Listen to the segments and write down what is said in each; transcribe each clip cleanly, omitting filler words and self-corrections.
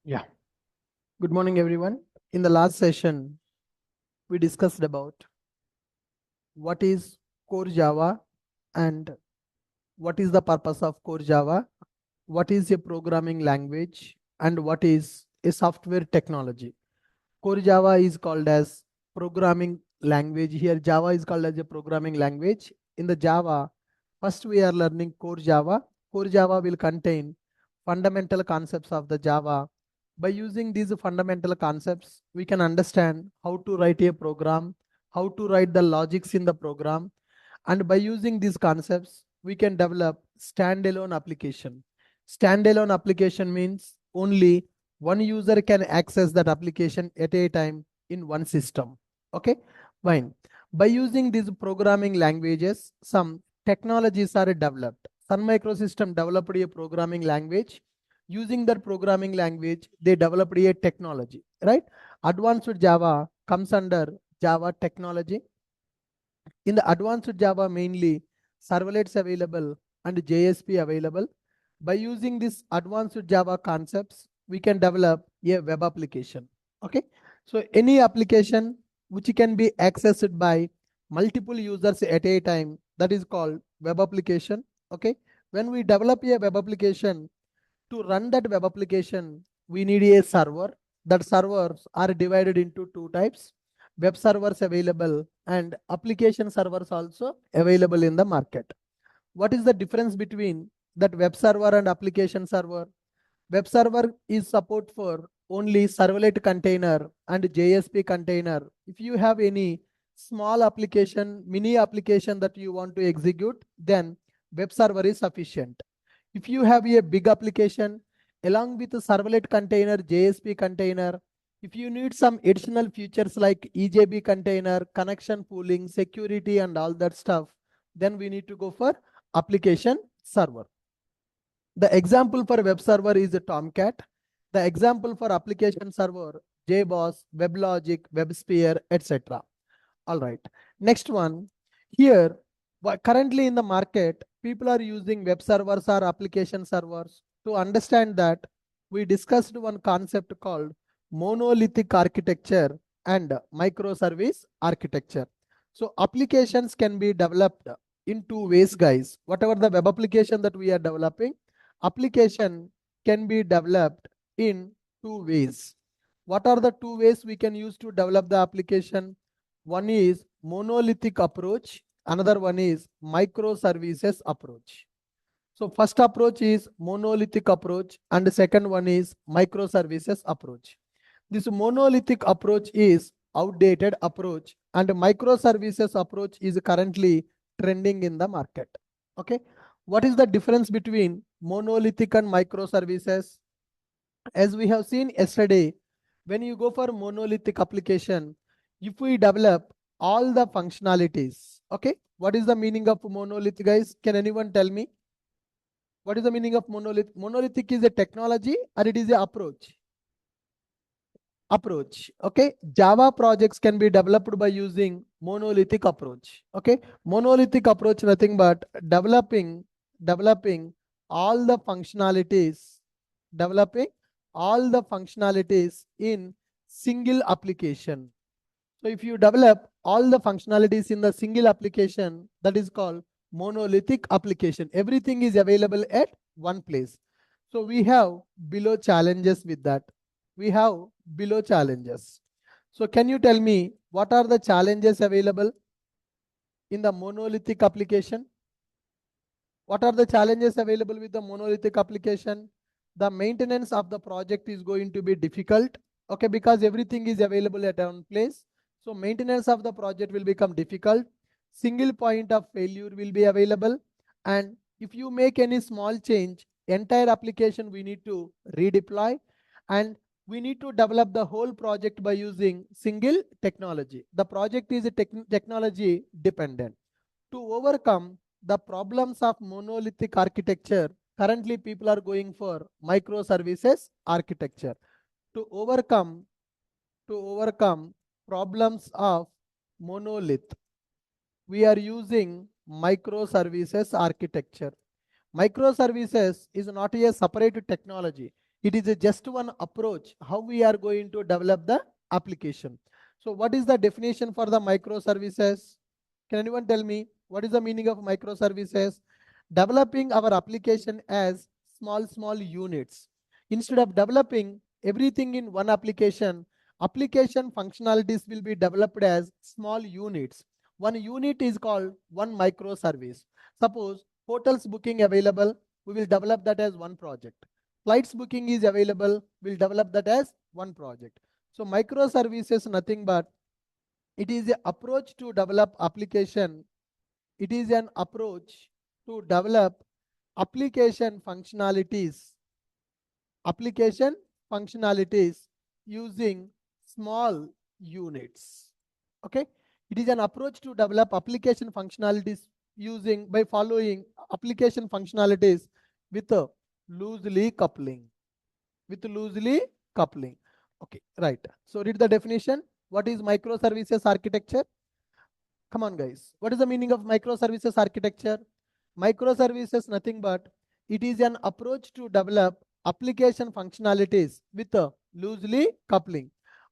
Yeah. Good morning, everyone. In the last session, we discussed about what is core Java and what is the purpose of core Java, what is a programming language, and what is a software technology. Core Java is called as programming language. Here, Java is called as a programming language. In the Java, first we are learning core Java. Core Java will contain fundamental concepts of the Java. By using these fundamental concepts, we can understand how to write a program, how to write the logics in the program, and by using these concepts, we can develop standalone application. Standalone application means only one user can access that application at a time in one system. Okay, fine. By using these programming languages, some technologies are developed. Sun Microsystem developed a programming language. Using that programming language, they developed a technology, right? Advanced Java comes under Java technology. In the advanced Java, mainly servlets available and JSP available. By using this advanced Java concepts, we can develop a web application. Okay, so any application which can be accessed by multiple users at a time, that is called web application. Okay, when we develop a web application, to run that web application, we need a server. That servers are divided into two types: web servers available and application servers also available in the market. What is the difference between that web server and application server? Web server is support for only servlet container and JSP container. If you have any small application, mini application that you want to execute, then web server is sufficient. If you have a big application along with a servlet container, JSP container, if you need some additional features like EJB container, connection pooling, security, and all that stuff, then we need to go for application server. The example for web server is a Tomcat. The example for application server, JBoss, WebLogic, WebSphere, etc. All right. Next one. Here, currently in the market, people are using web servers or application servers. To understand that, we discussed one concept called monolithic architecture and microservice architecture. So applications can be developed in two ways, guys. Whatever the web application that we are developing, application can be developed in two ways. What are the two ways we can use to develop the application? One is monolithic approach, another one is microservices approach. So first approach is monolithic approach and the second one is microservices approach. This monolithic approach is outdated approach and microservices approach is currently trending in the market. Okay, what is the difference between monolithic and microservices? As we have seen yesterday, when you go for monolithic application, if we develop all the functionalities, okay, what is the meaning of monolith, guys? Can anyone tell me? What is the meaning of monolith? Monolithic is a technology or it is a approach? Approach. Okay, Java projects can be developed by using monolithic approach. Okay, monolithic approach nothing but developing all the functionalities, developing all the functionalities in single application. So if you develop all the functionalities in the single application, that is called monolithic application. Everything is available at one place. So we have below challenges with that. We have below challenges. So can you tell me what are the challenges available in the monolithic application? What are the challenges available with the monolithic application? The maintenance of the project is going to be difficult. Okay, because everything is available at one place. So maintenance of the project will become difficult. Single point of failure will be available. And if you make any small change, entire application we need to redeploy. And we need to develop the whole project by using single technology. The project is a technology dependent. To overcome the problems of monolithic architecture, currently people are going for microservices architecture. To overcome problems of monolith, we are using microservices architecture. Microservices is not a separate technology. It is just one approach how we are going to develop the application. So what is the definition for the microservices? Can anyone tell me what is the meaning of microservices? Developing our application as small units. Instead of developing everything in one application, application functionalities will be developed as small units. One unit is called one microservice. Suppose hotels booking available, we will develop that as one project. Flights booking is available, we'll develop that as one project. So microservices nothing but it is an approach to develop application. It is an approach to develop application functionalities using small units. Okay, it is an approach to develop application functionalities using by following application functionalities with a loosely coupling Okay, right. So read the definition. What is microservices architecture? Come on guys, what is the meaning of microservices architecture? Microservices nothing but it is an approach to develop application functionalities with a loosely coupling.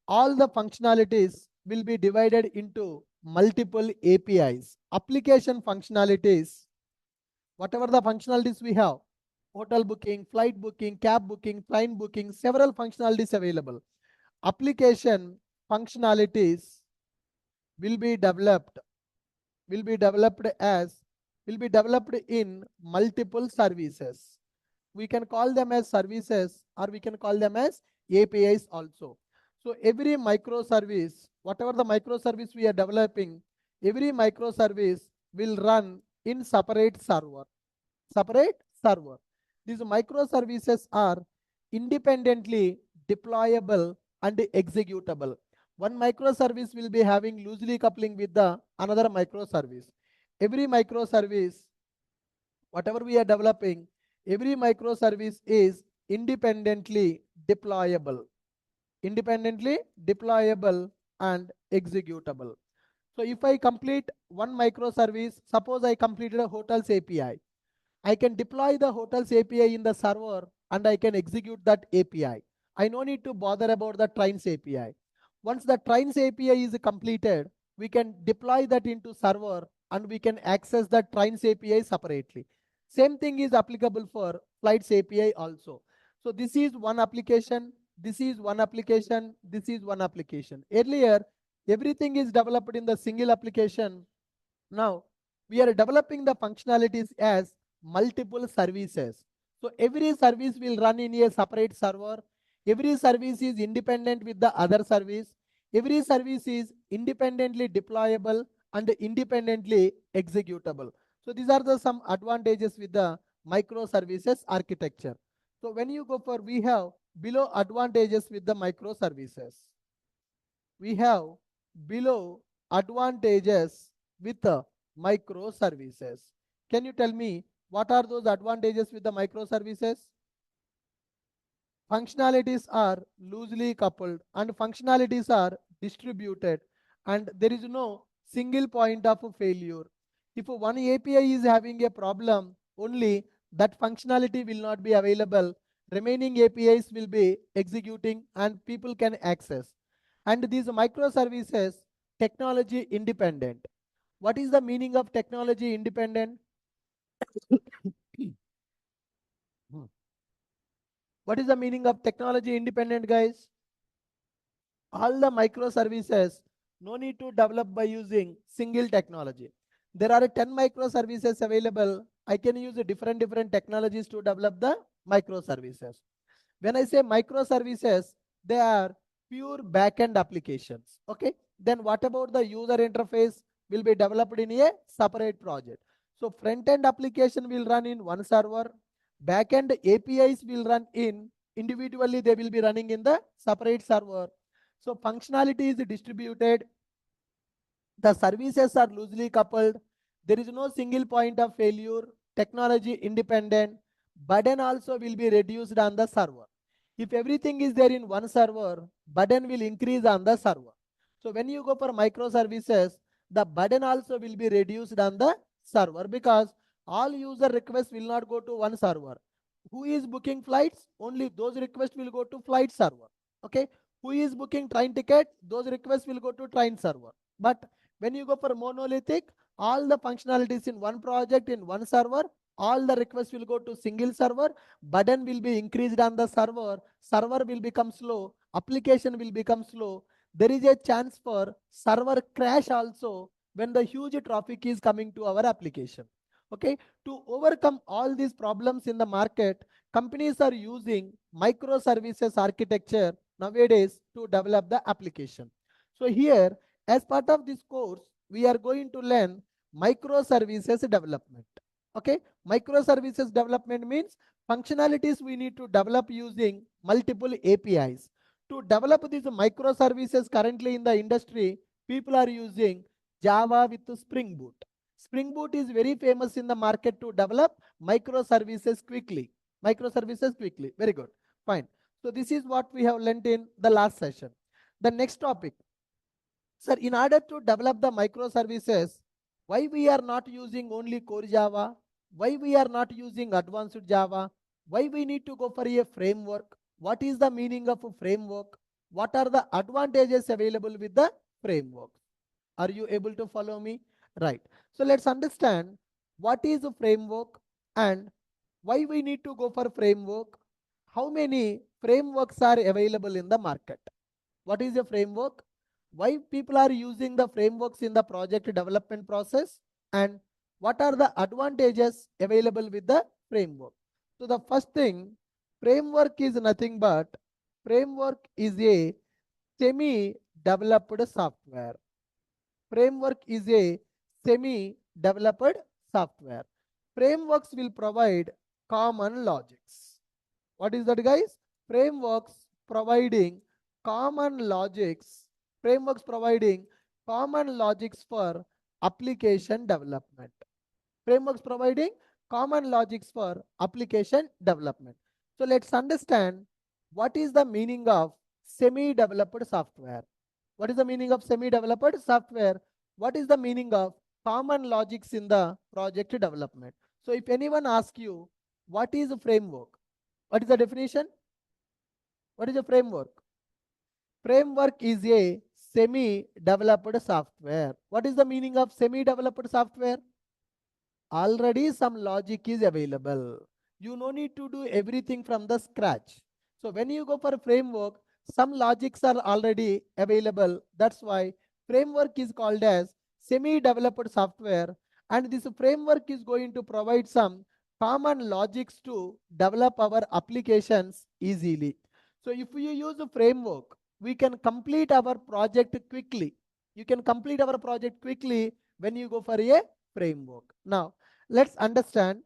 All the functionalities will be divided into multiple APIs. Application functionalities, whatever the functionalities we have, hotel booking, flight booking, cab booking, plane booking, several functionalities available. Application functionalities will be developed will be developed in multiple services. We can call them as services or we can call them as APIs also. So every microservice, whatever the microservice we are developing, every microservice will run in separate server. These microservices are independently deployable and executable. One microservice will be having loosely coupling with the another microservice. Every microservice, whatever we are developing, every microservice is independently deployable and executable. So if I complete one microservice, suppose I completed a hotels API, I can deploy the hotels API in the server and I can execute that API. I no need to bother about the trains API. Once the trains API is completed, we can deploy that into server and we can access the trains API separately. Same thing is applicable for flights API also. So this is one application, this is one application, this is one application. Earlier, everything is developed in the single application. Now, we are developing the functionalities as multiple services. So every service will run in a separate server. Every service is independent with the other service. Every service is independently deployable and independently executable. So these are the some advantages with the microservices architecture. So when you go for, we have below advantages with the microservices. We have below advantages with the microservices. Can you tell me what are those advantages with the microservices? Functionalities are loosely coupled and functionalities are distributed and there is no single point of failure. If one API is having a problem, only that functionality will not be available. Remaining APIs will be executing and people can access. And these microservices, technology independent. What is the meaning of technology independent? What is the meaning of technology independent, guys? All the microservices no need to develop by using single technology. There are 10 microservices available. I can use different technologies to develop the microservices. When I say microservices, they are pure backend applications. Okay. Then what about the user interface will be developed in a separate project. So front-end application will run in one server. Backend APIs will run in individually. They will be running in the separate server. So functionality is distributed. The services are loosely coupled. There is no single point of failure. Technology independent. Burden also will be reduced on the server. If everything is there in one server, burden will increase on the server. So when you go for microservices, the burden also will be reduced on the server because all user requests will not go to one server. Who is booking flights? Only those requests will go to flight server. Okay. Who is booking train ticket? Those requests will go to train server. But when you go for monolithic, all the functionalities in one project in one server, all the requests will go to single server. Burden will be increased on the server. Server will become slow. Application will become slow. There is a chance for server crash also when the huge traffic is coming to our application. Okay, to overcome all these problems in the market, companies are using microservices architecture nowadays to develop the application. So here, as part of this course, we are going to learn microservices development. Okay, microservices development means functionalities we need to develop using multiple APIs. To develop these microservices currently in the industry, people are using Java with Spring Boot. Spring Boot is very famous in the market to develop microservices quickly. Microservices quickly. Very good. Fine. So this is what we have learned in the last session. The next topic. Sir, in order to develop the microservices, why we are not using only core Java? Why we are not using advanced Java? Why we need to go for a framework? What is the meaning of a framework? What are the advantages available with the framework? Are you able to follow me? Right. So let's understand what is a framework and why we need to go for framework. How many frameworks are available in the market? What is a framework? Why people are using the frameworks in the project development process? And what are the advantages available with the framework? So the first thing, framework is nothing but framework is a semi-developed software. Framework is a semi-developed software. Frameworks will provide common logics. What is that, guys? Frameworks providing common logics. Frameworks providing common logics for application development. Frameworks providing common logics for application development. So let's understand what is the meaning of semi-developed software. What is the meaning of semi-developed software? What is the meaning of common logics in the project development? So if anyone asks you, what is a framework? What is the definition? What is a framework? Framework is a semi-developed software. What is the meaning of semi-developed software? Already some logic is available. You no need to do everything from the scratch. So when you go for a framework, some logics are already available. That's why framework is called as semi-developed software, and this framework is going to provide some common logics to develop our applications easily. So if you use a framework, we can complete our project quickly. You can complete our project quickly when you go for a framework. Now, let's understand.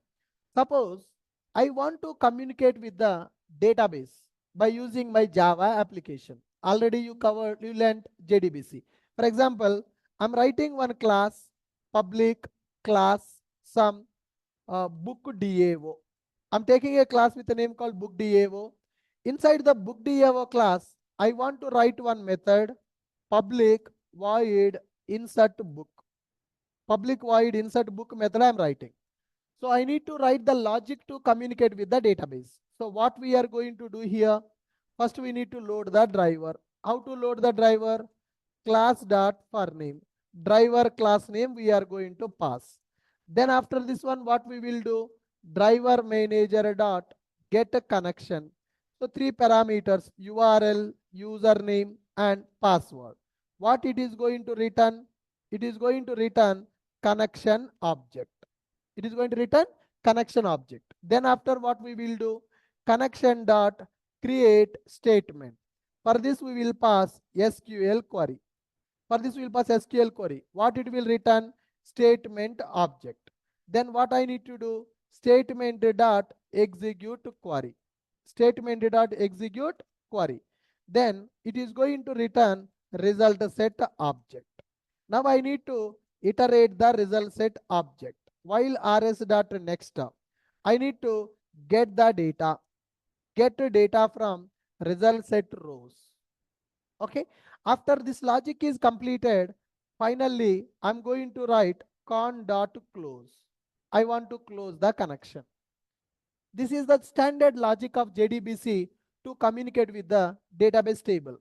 Suppose I want to communicate with the database by using my Java application. Already you learned JDBC. For example, I'm writing one class, public class, some book DAO. I'm taking a class with a name called book DAO. Inside the book DAO class, I want to write one method, public void insert book. Public void insert book method I'm writing. So I need to write the logic to communicate with the database. So what we are going to do here, first we need to load the driver. How to load the driver? Class dot for name. Driver class name we are going to pass. Then after this one, what we will do? Driver manager dot get a connection. So three parameters, URL, username, and password. What it is going to return? It is going to return connection object. It is going to return connection object. Then after what we will do? Connection dot create statement. For this we will pass SQL query. For this we will pass SQL query. What it will return? Statement object. Then what I need to do? Statement dot execute query. Statement dot execute query. Then it is going to return result set object. Now I need to iterate the result set object. While rs dot next, I need to get the data. Get data from result set rows. Okay. After this logic is completed, finally I'm going to write con dot close. I want to close the connection. This is the standard logic of JDBC to communicate with the database table.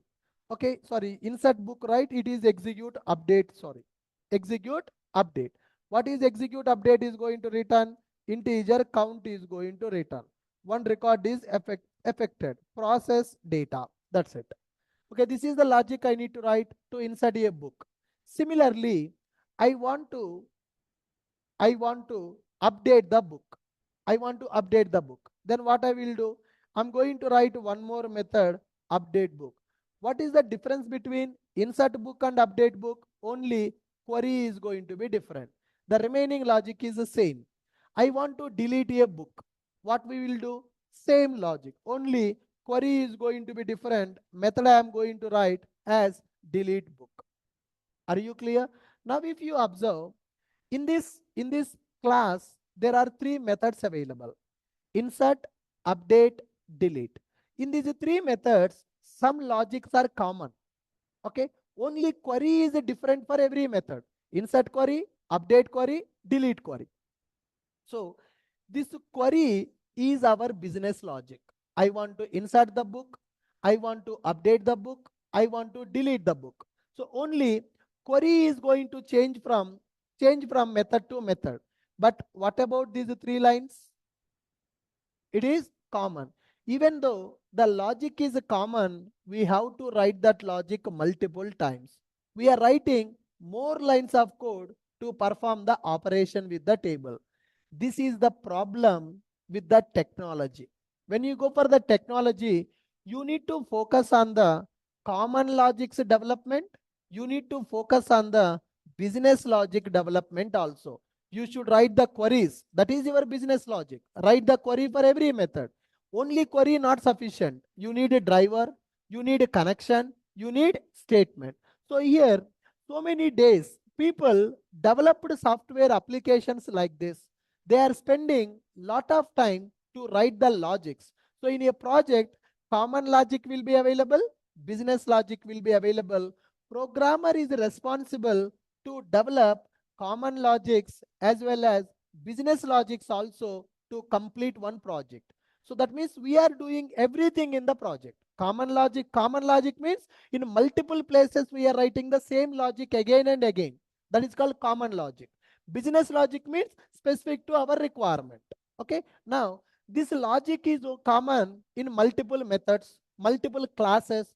Okay, sorry, insert book, right? It is execute update, sorry. Execute update. What is execute update is going to return? Integer count is going to return. One record is affected. Process data. That's it. Okay, this is the logic I need to write to insert a book. Similarly, I want to update the book. I want to update the book. Then what I will do? I'm going to write one more method, update book. What is the difference between insert book and update book? Only query is going to be different. The remaining logic is the same. I want to delete a book. What we will do? Same logic. Only query is going to be different. Method I am going to write as delete book. Are you clear? Now if you observe, in this class, there are three methods available: insert, update, delete. In these three methods, some logics are common. Okay, only query is different for every method: insert query, update query, delete query. So this query is our business logic. I want to insert the book, I want to update the book, I want to delete the book. So only query is going to change from method to method. But what about these three lines? It is common. Even though the logic is common, we have to write that logic multiple times. We are writing more lines of code to perform the operation with the table. This is the problem with the technology. When you go for the technology, you need to focus on the common logics development. You need to focus on the business logic development also. You should write the queries. That is your business logic. Write the query for every method. Only query not sufficient. You need a driver, you need a connection, you need statement. So here, so many days, people developed software applications like this. They are spending lot of time to write the logics. So in a project, common logic will be available, business logic will be available. Programmer is responsible to develop common logics as well as business logics also to complete one project. So that means we are doing everything in the project. Common logic means in multiple places we are writing the same logic again and again. That is called common logic. Business logic means specific to our requirement. Okay. Now this logic is common in multiple methods, multiple classes.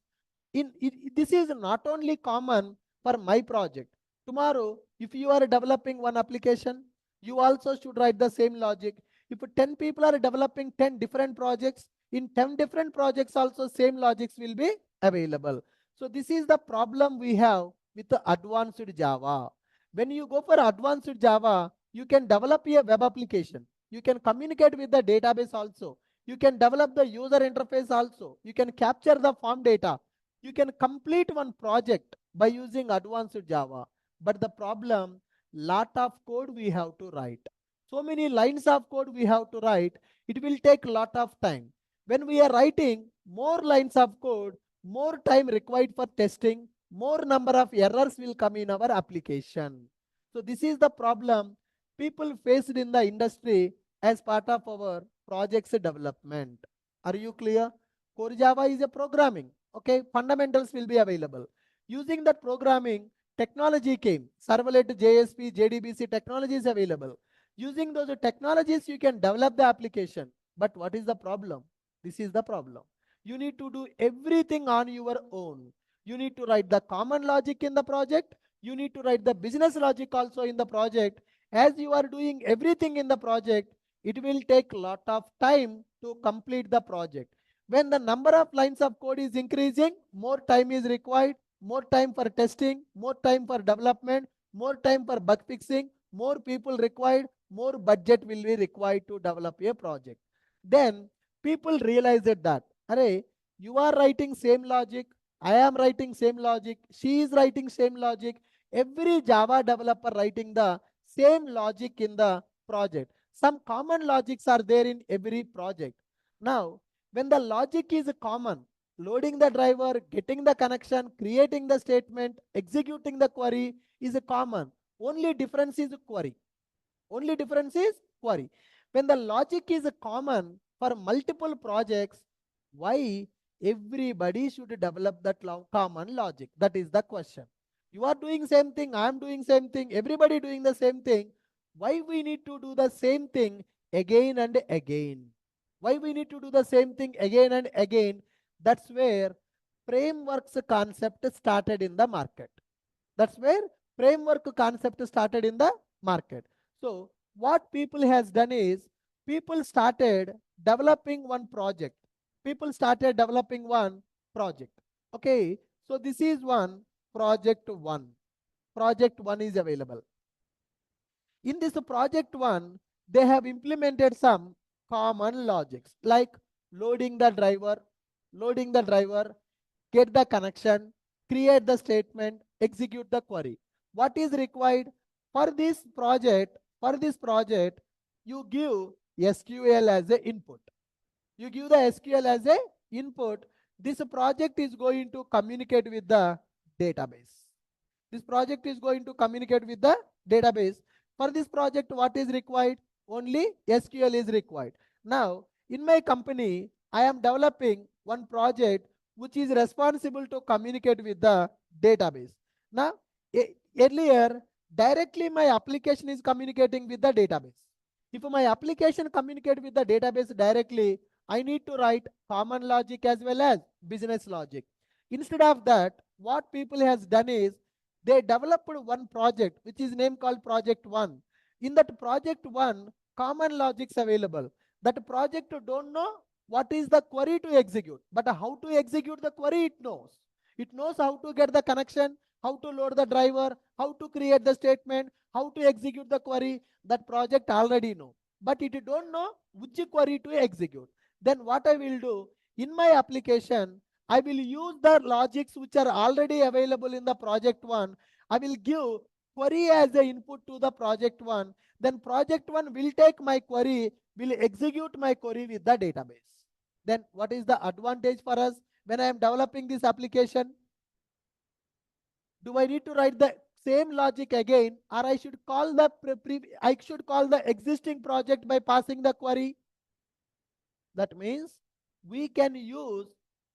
This is not only common for my project. Tomorrow, if you are developing one application, you also should write the same logic. If 10 people are developing 10 different projects, in 10 different projects also same logics will be available. So this is the problem we have with the advanced Java. When you go for advanced Java, you can develop a web application. You can communicate with the database also. You can develop the user interface also. You can capture the form data. You can complete one project by using advanced Java. But the problem, lot of code we have to write. So many lines of code we have to write. It will take lot of time. When we are writing more lines of code, more time required for testing, more number of errors will come in our application. So this is the problem people faced in the industry as part of our projects development. Are you clear? Core Java is a programming. Okay, fundamentals will be available. Using that programming, technology came. Servlet, JSP, JDBC technology is available. Using those technologies, you can develop the application. But what is the problem? This is the problem. You need to do everything on your own. You need to write the common logic in the project. You need to write the business logic also in the project. As you are doing everything in the project, it will take a lot of time to complete the project. When the number of lines of code is increasing, more time is required, more time for testing, more time for development, more time for bug fixing, more people required, more budget will be required to develop a project. Then people realize that, array, you are writing same logic, I am writing same logic, she is writing same logic, every Java developer writing the same logic in the project. Some common logics are there in every project. Now, when the logic is common, loading the driver, getting the connection, creating the statement, executing the query is common. Only difference is query. Only difference is query. When the logic is common, for multiple projects, why everybody should develop that common logic? That is the question. You are doing same thing, I am doing same thing, everybody doing the same thing. Why we need to do the same thing again and again? Why we need to do the same thing again and again? That's where frameworks concept started in the market. That's where framework concept started in the market. So what people has done is, people started developing one project. People started developing one project. Okay, so this is one project one. Project one is available. In this project one, they have implemented some common logics like loading the driver, get the connection, create the statement, execute the query. What is required for this project? For this project, you give SQL as a input. You give the SQL as a input. This project is going to communicate with the database. This project is going to communicate with the database. For this project, what is required? Only SQL is required. Now, in my company, I am developing one project which is responsible to communicate with the database. Now, earlier, directly my application is communicating with the database. If my application communicate with the database directly, I need to write common logic as well as business logic. Instead of that, what people has done is, they developed one project which is named called project one. In that project one, common logics available. That project don't know what is the query to execute, but how to execute the query it knows. It knows how to get the connection, how to load the driver, how to create the statement, how to execute the query. That project already know, but it don't know which query to execute. Then what I will do, in my application, I will use the logics which are already available in the project one. I will give query as the input to the project one. Then project one will take my query, will execute my query with the database. Then what is the advantage for us when I am developing this application? Do I need to write the same logic again, or I should call the existing project by passing the query? That means we can use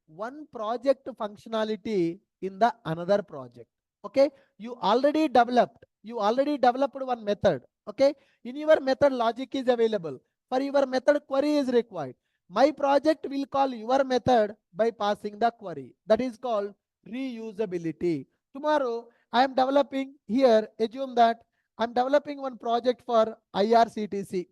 one project functionality in the another project. Okay, you already developed one method. Okay, in your method logic is available. For your method, query is required. My project will call your method by passing the query. That is called reusability. Tomorrow I am developing here, assume that I am developing one project for IRCTC.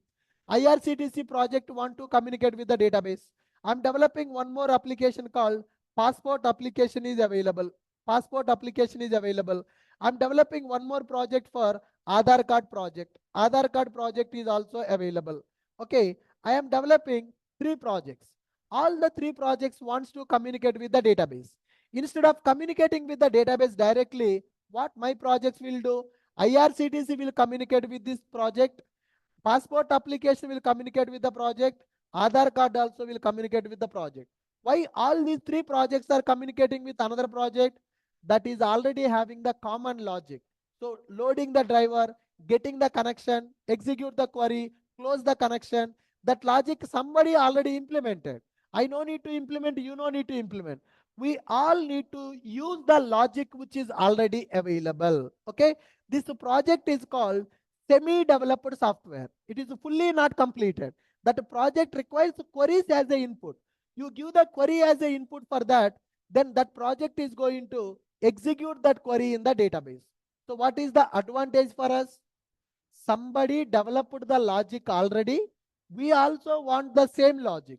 IRCTC project want to communicate with the database. I'm developing one more application called passport application is available. Passport application is available. I'm developing one more project for Aadhaar card project. Aadhaar card project is also available. Okay, I am developing 3 projects. All the 3 projects wants to communicate with the database. Instead of communicating with the database directly, what my projects will do? IRCTC will communicate with this project. Passport application will communicate with the project. Aadhaar card also will communicate with the project. Why all these 3 projects are communicating with another project? That is already having the common logic. So loading the driver, getting the connection, execute the query, close the connection. That logic somebody already implemented. I no need to implement, you no need to implement. We all need to use the logic which is already available. Okay, this project is called semi-developed software. It is fully not completed. That project requires queries as the input. You give the query as the input for that, then that project is going to execute that query in the database. So what is the advantage for us? Somebody developed the logic already. We also want the same logic.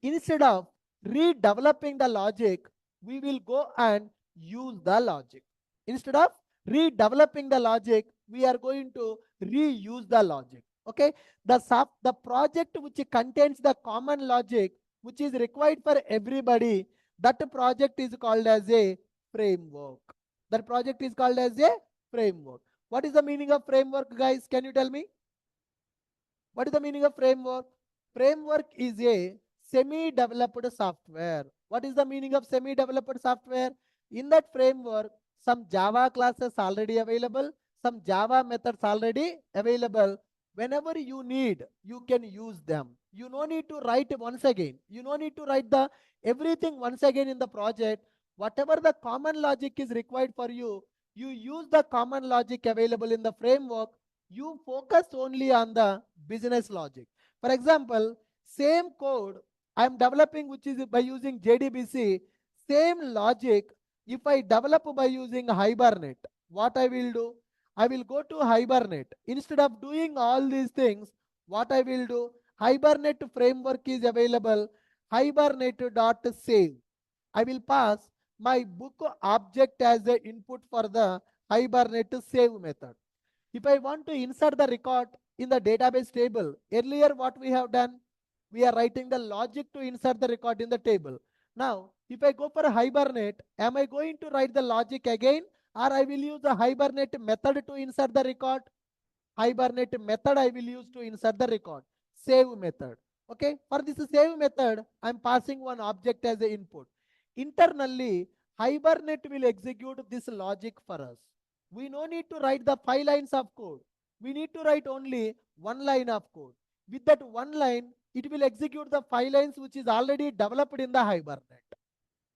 Instead of redeveloping the logic, we will go and use the logic. Instead of redeveloping the logic, we are going to reuse the logic. Okay, the project which contains the common logic which is required for everybody, that project is called as a framework. That project is called as a framework. What is the meaning of framework, guys? Can you tell me? What is the meaning of framework? Framework is a semi-developed software. What is the meaning of semi-developed software? In that framework, some Java classes already available, some Java methods already available. Whenever you need, you can use them. You no need to write once again. You no need to write the everything once again in the project. Whatever the common logic is required for you, you use the common logic available in the framework. You focus only on the business logic. For example, same code I am developing, which is by using JDBC, same logic. If I develop by using Hibernate, what I will do? I will go to Hibernate. Instead of doing all these things, what I will do? Hibernate framework is available. Hibernate.save. I will pass my book object as the input for the Hibernate save method. If I want to insert the record in the database table, earlier what we have done, we are writing the logic to insert the record in the table. Now, if I go for a Hibernate, am I going to write the logic again, or I will use the Hibernate method to insert the record? Hibernate method I will use to insert the record. Save method. Okay, for this save method, I'm passing one object as the input. Internally, Hibernate will execute this logic for us. We no need to write the 5 lines of code. We need to write only 1 line of code. With that 1 line, it will execute the 5 lines which is already developed in the Hibernate.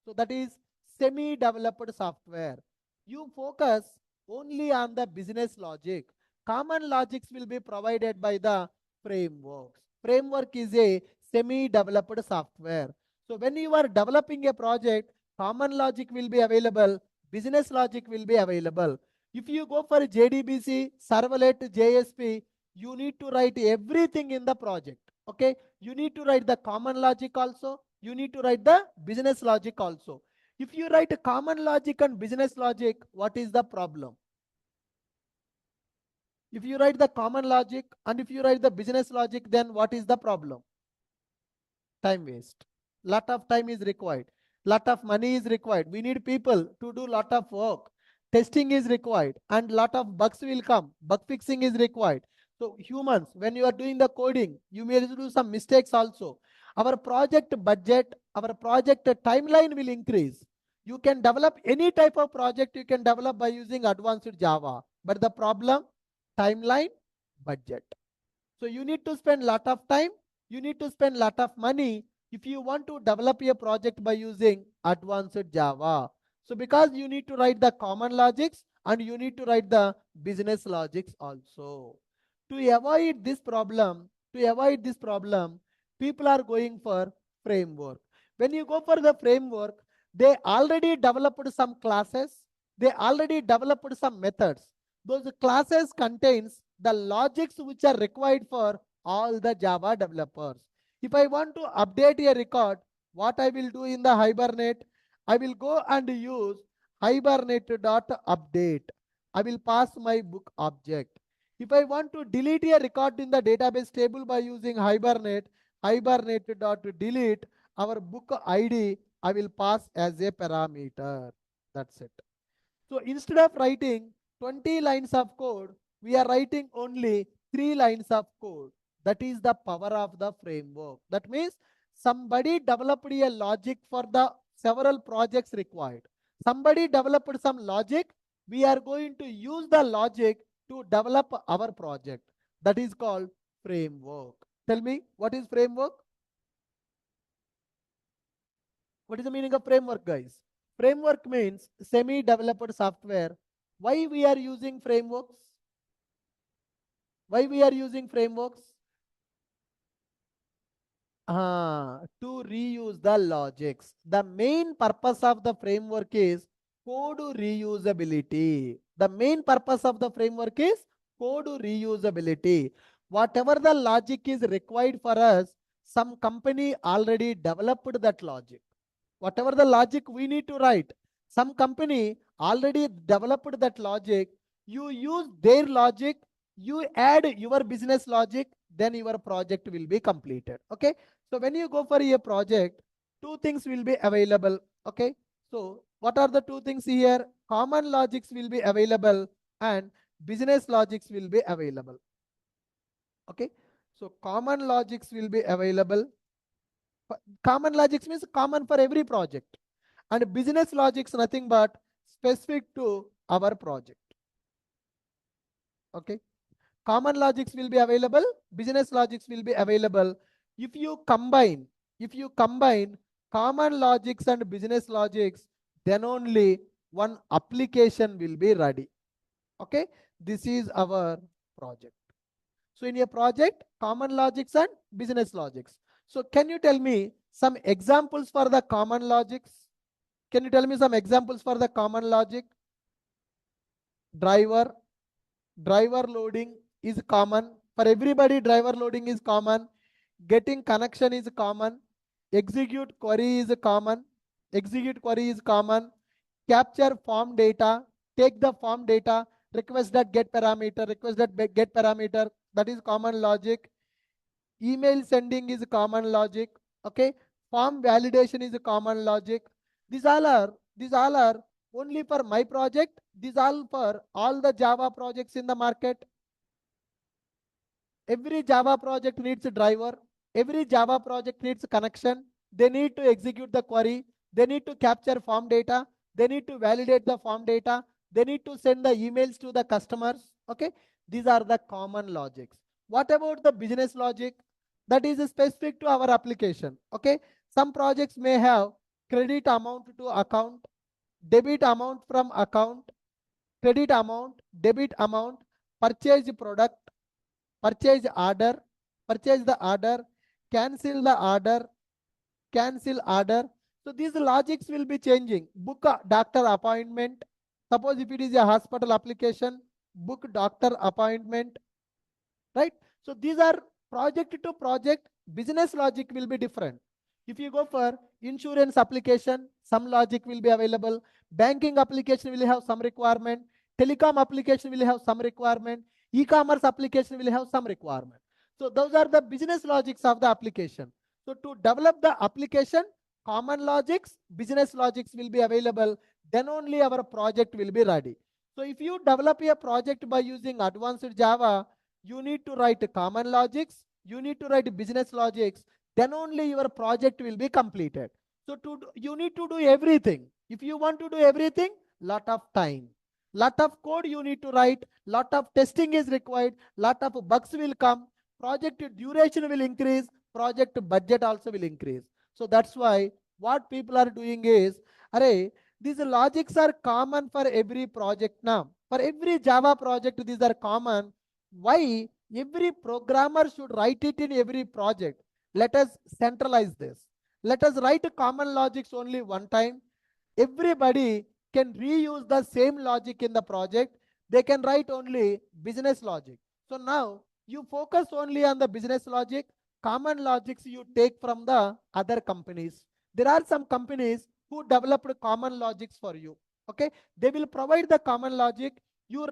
So that is semi-developed software. You focus only on the business logic. Common logics will be provided by the frameworks. Framework is a semi-developed software. So when you are developing a project, common logic will be available, business logic will be available. If you go for JDBC, servlet, JSP, you need to write everything in the project. Okay, you need to write the common logic also. You need to write the business logic also. If you write a common logic and business logic, what is the problem? If you write the common logic and if you write the business logic, then what is the problem? Time waste. Lot of time is required. Lot of money is required. We need people to do lot of work. Testing is required and lot of bugs will come. Bug fixing is required. So humans, when you are doing the coding, you may do some mistakes also. Our project budget, our project timeline will increase. You can develop any type of project you can develop by using advanced Java. But the problem, timeline, budget. So you need to spend lot of time, you need to spend lot of money if you want to develop a project by using advanced Java. So because you need to write the common logics and you need to write the business logics also. To avoid this problem, people are going for framework. When you go for the framework, they already developed some classes, they already developed some methods. Those classes contains the logics which are required for all the Java developers. If I want to update a record, what I will do in the Hibernate, I will go and use hibernate.update. I will pass my book object. If I want to delete a record in the database table by using Hibernate, hibernate.delete our book ID, I will pass as a parameter. That's it. So instead of writing 20 lines of code, we are writing only 3 lines of code. That is the power of the framework. That means somebody developed a logic for the several projects required. Somebody developed some logic. We are going to use the logic to develop our project. That is called framework. Tell me, what is framework? What is the meaning of framework, guys? Framework means semi-developed software. Why we are using frameworks? Why we are using frameworks? To reuse the logics. The main purpose of the framework is code reusability. The main purpose of the framework is code reusability. Whatever the logic is required for us, some company already developed that logic. Whatever the logic we need to write, some company already developed that logic. You use their logic, you add your business logic, then your project will be completed. Okay, so when you go for a project, two things will be available. Okay, so what are the two things here? Common logics will be available and business logics will be available. Okay, so common logics will be available. Common logics means common for every project, and business logics nothing but specific to our project. Okay, common logics will be available, business logics will be available. If you combine common logics and business logics, then only one application will be ready. Okay, this is our project. So in a project, common logics and business logics. So can you tell me some examples for the common logics? Can you tell me some examples for the common logic? Driver loading is common. For everybody, driver loading is common. Getting connection is common. Execute query is common. Capture form data. Take the form data. Request that get parameter. That is common logic. Email sending is common logic. Okay. Form validation is a common logic. These all are only for my project. These all for all the Java projects in the market. Every Java project needs a driver. Every Java project needs a connection. They need to execute the query. They need to capture form data. They need to validate the form data. They need to send the emails to the customers. Okay. These are the common logics. What about the business logic? That is specific to our application. Okay. Some projects may have credit amount to account, debit amount from account, credit amount, debit amount, purchase product, purchase order, purchase the order, cancel the order, cancel order. So these logics will be changing. Book a doctor appointment. Suppose if it is a hospital application, book doctor appointment, right? So these are project to project. Business logic will be different. If you go for insurance application, some logic will be available. Banking application will have some requirement. Telecom application will have some requirement. E-commerce application will have some requirement. So those are the business logics of the application. So to develop the application, common logics, business logics will be available. Then only our project will be ready. So if you develop a project by using advanced Java, you need to write common logics, you need to write business logics, then only your project will be completed. So you need to do everything. If you want to do everything, lot of time, lot of code you need to write, lot of testing is required, lot of bugs will come, project duration will increase, project budget also will increase. So that's why what people are doing is, array, these logics are common for every project now. For every Java project, these are common. Why? Every programmer should write it in every project. Let us centralize this. Let us write common logics only one time. Everybody can reuse the same logic in the project. They can write only business logic. So now you focus only on the business logic. Common logics you take from the other companies. There are some companies who developed common logics for you. Okay, they will provide the common logic. You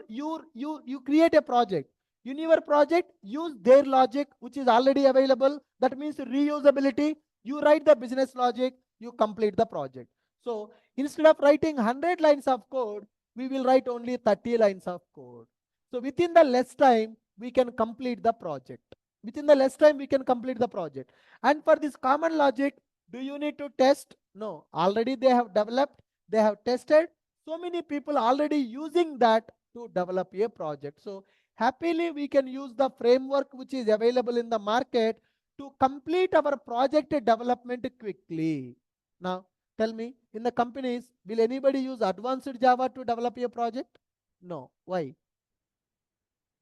create a project. In your project, use their logic, which is already available. That means reusability. You write the business logic, you complete the project. So instead of writing 100 lines of code, we will write only 30 lines of code. So within the less time, we can complete the project. Within the less time, we can complete the project. And for this common logic, do you need to test? No. Already they have developed, they have tested. So many people already using that to develop a project. So happily, we can use the framework which is available in the market to complete our project development quickly. Now, tell me, in the companies, will anybody use advanced Java to develop a project? No. Why?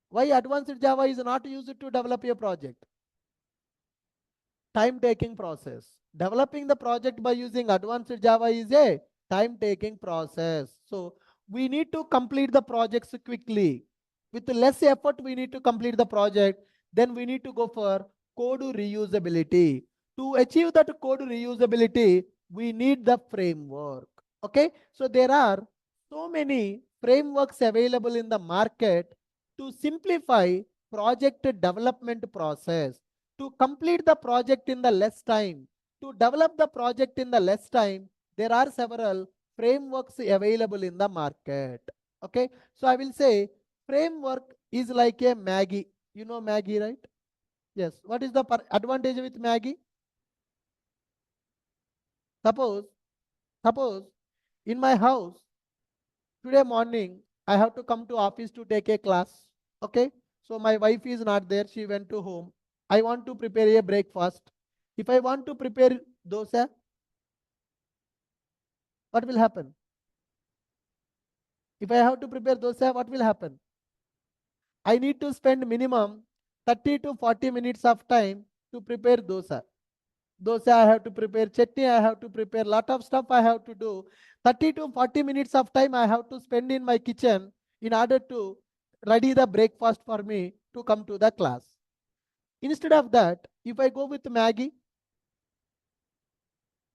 Why advanced Java is not used to develop a project? Time-taking process. Developing the project by using advanced Java is a time-taking process. So we need to complete the projects quickly. With less effort, we need to complete the project. Then we need to go for code reusability. To achieve that code reusability, we need the framework. Okay, so there are so many frameworks available in the market to simplify project development process, to complete the project in the less time, to develop the project in the less time. There are several frameworks available in the market. Okay, so I will say framework is like a Maggie. You know Maggie, right? Yes. What is the advantage with Maggie? Suppose in my house today morning I have to come to office to take a class. Okay, So my wife is not there. She went to home. I want to prepare a breakfast. If I want to prepare dosa, what will happen? If I have to prepare dosa, what will happen? I need to spend minimum 30 to 40 minutes of time to prepare dosa. Dosa I have to prepare, chutney I have to prepare, lot of stuff I have to do. 30 to 40 minutes of time I have to spend in my kitchen in order to ready the breakfast for me to come to the class. Instead of that, if I go with Maggie,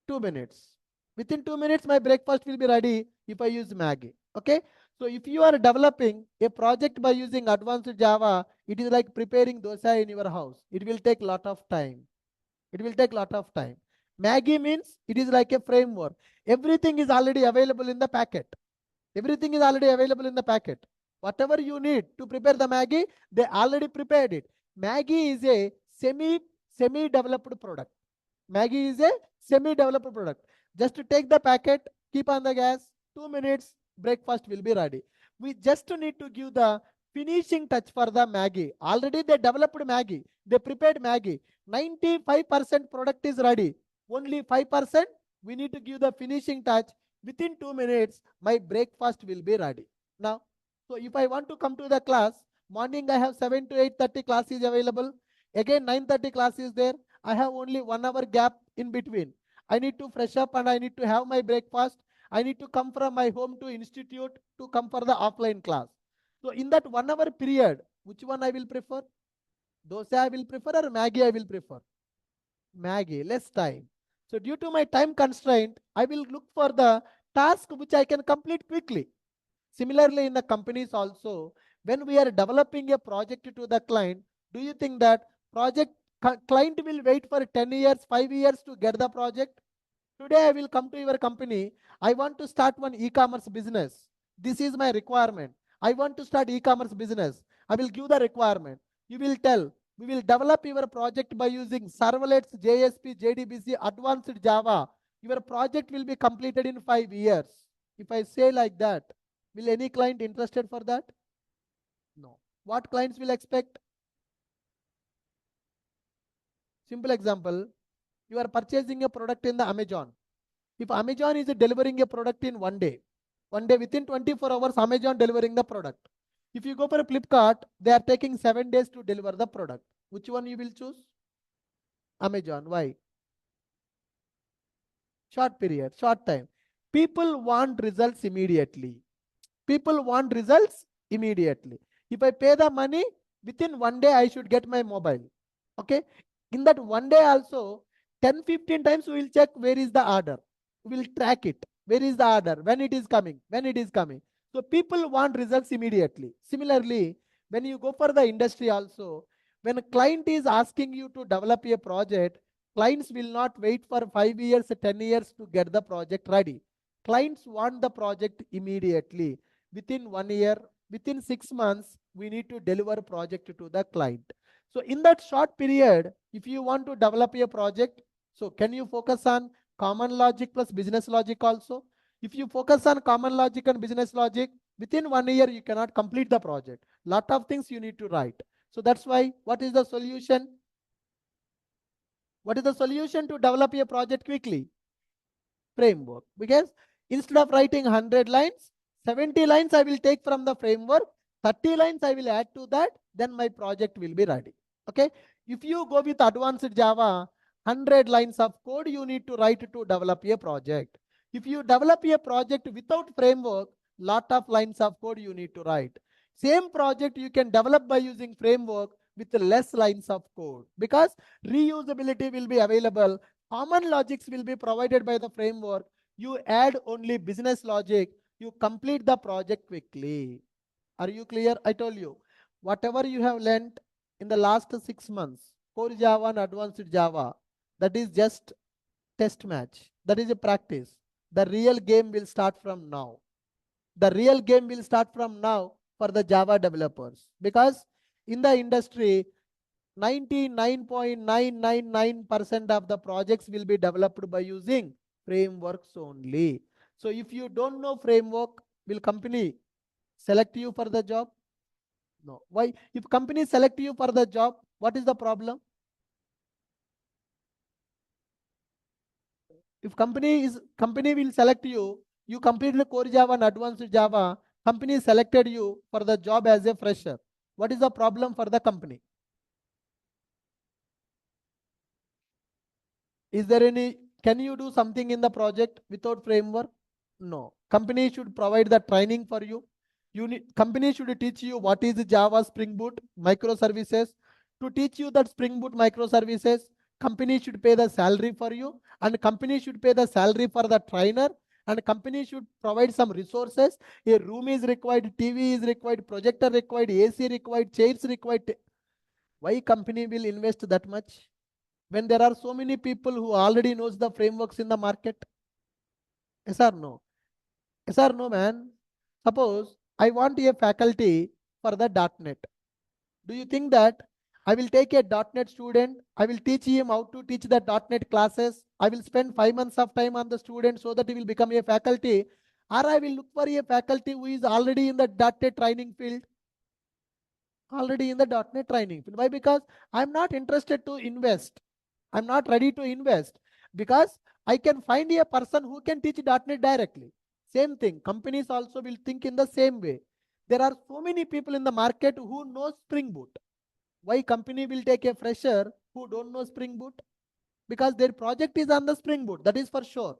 2 minutes. Within 2 minutes, my breakfast will be ready if I use Maggie. Okay. So if you are developing a project by using advanced Java, it is like preparing dosa in your house. It will take lot of time. It will take lot of time. Maggie means it is like a framework. Everything is already available in the packet. Everything is already available in the packet. Whatever you need to prepare the Maggie, they already prepared it. Maggie is a semi-developed product. Maggie is a semi-developed product. Just to take the packet, keep on the gas, 2 minutes, breakfast will be ready. We just need to give the finishing touch for the Maggie. Already they developed Maggie. They prepared Maggie. 95% product is ready. Only 5% we need to give the finishing touch. Within 2 minutes, my breakfast will be ready. Now, so if I want to come to the class, morning I have 7 to 8:30 class is available. Again 9:30 class is there. I have only 1 hour gap in between. I need to fresh up and I need to have my breakfast. I need to come from my home to institute to come for the offline class. So in that 1 hour period, which one I will prefer? Dosa I will prefer or Maggie I will prefer? Maggie, less time. So due to my time constraint, I will look for the task which I can complete quickly. Similarly, in the companies also, when we are developing a project to the client, do you think that client will wait for 10 years, 5 years to get the project? Today I will come to your company. I want to start one e-commerce business. This is my requirement. I want to start e-commerce business. I will give the requirement. You will tell, we will develop your project by using servlets, JSP, JDBC, advanced Java. Your project will be completed in 5 years. If I say like that, will any client interested for that? No. What clients will expect? Simple example, you are purchasing a product in the Amazon. If Amazon is delivering a product in 1 day within 24 hours, Amazon delivering the product. If you go for a Flipkart, they are taking 7 days to deliver the product. Which one you will choose? Amazon. Why? Short period, short time. People want results immediately. People want results immediately. If I pay the money, within 1 day, I should get my mobile. Okay. In that 1 day also, 10-15 times we will check where is the order. We will track it. Where is the order? When it is coming? When it is coming? So people want results immediately. Similarly, when you go for the industry also, when a client is asking you to develop a project, clients will not wait for 5 years, 10 years to get the project ready. Clients want the project immediately. Within 1 year, within 6 months, we need to deliver project to the client. So in that short period, if you want to develop a project, so can you focus on common logic plus business logic also? If you focus on common logic and business logic, within 1 year, you cannot complete the project. Lot of things you need to write. So that's why, what is the solution? What is the solution to develop a project quickly? Framework. Because instead of writing 100 lines, 70 lines I will take from the framework, 30 lines I will add to that, then my project will be ready. Okay. If you go with advanced Java, 100 lines of code you need to write to develop a project. If you develop a project without framework, lot of lines of code you need to write. Same project you can develop by using framework with less lines of code, because reusability will be available. Common logics will be provided by the framework. You add only business logic. You complete the project quickly. Are you clear? I told you, whatever you have learned in the last 6 months, core Java and advanced Java, that is just test match. That is a practice. The real game will start from now. The real game will start from now for the Java developers, because in the industry, 99.999% of the projects will be developed by using frameworks only. So if you don't know framework, will company select you for the job? No. Why? If companies select you for the job, what is the problem? If company will select you, you completed core Java and advanced Java, company selected you for the job as a fresher. What is the problem for the company? Is there any, can you do something in the project without framework? No. Company should provide the training for you. Company should teach you what is Java Spring Boot microservices. To teach you that Spring Boot microservices, company should pay the salary for you, and company should pay the salary for the trainer, and company should provide some resources. A room is required, TV is required, projector required, AC required, chairs required. Why company will invest that much when there are so many people who already knows the frameworks in the market? Yes or no? Yes or no, man? Suppose I want a faculty for the .NET. Do you think that I will take a .NET student, I will teach him how to teach the .NET classes, I will spend 5 months of time on the student so that he will become a faculty, or I will look for a faculty who is already in the .NET training field? Already in the .NET training field. Why? Because I'm not interested to invest. I'm not ready to invest because I can find a person who can teach .NET directly. Same thing. Companies also will think in the same way. There are so many people in the market who know Spring Boot. Why company will take a fresher who don't know Spring Boot? Because their project is on the Spring Boot. That is for sure.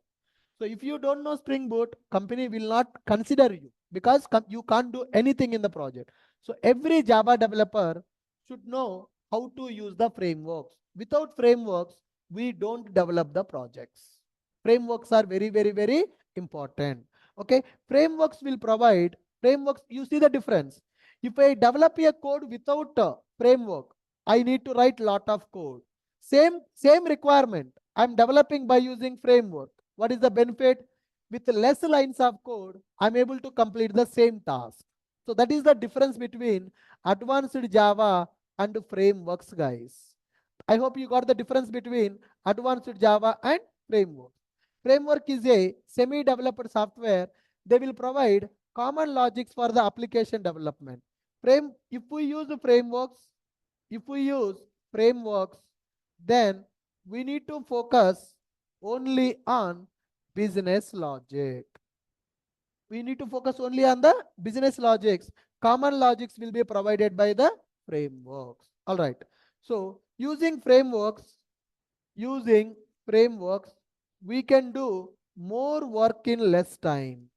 So if you don't know Spring Boot, company will not consider you because you can't do anything in the project. So every Java developer should know how to use the frameworks. Without frameworks, we don't develop the projects. Frameworks are very, very, very important. Okay, frameworks will provide frameworks. You see the difference. If I develop a code without a framework, I need to write lot of code. Same requirement I'm developing by using framework. What is the benefit? With less lines of code, I'm able to complete the same task. So that is the difference between advanced Java and frameworks, guys. I hope you got the difference between advanced Java and framework. Framework is a semi-developed software. They will provide common logics for the application development. If we use frameworks, then we need to focus only on business logic. We need to focus only on the business logics. Common logics will be provided by the frameworks. All right. So using frameworks, we can do more work in less time.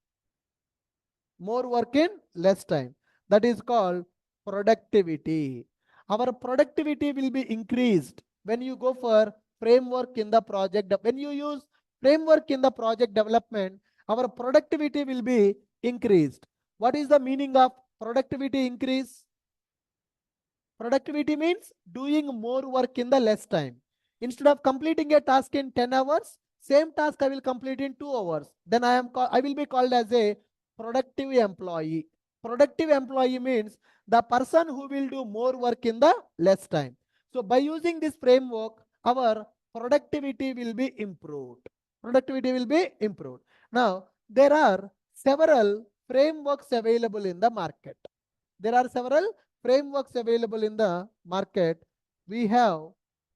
More work in less time. That is called productivity. Our productivity will be increased when you go for framework in the project. When you use framework in the project development, our productivity will be increased. What is the meaning of productivity increase? Productivity means doing more work in the less time. Instead of completing a task in 10 hours, same task I will complete in 2 hours. Then I will be called as a productive employee. Productive employee means the person who will do more work in the less time. So by using this framework, our productivity will be improved. Productivity will be improved. Now, there are several frameworks available in the market. There are several frameworks available in the market. We have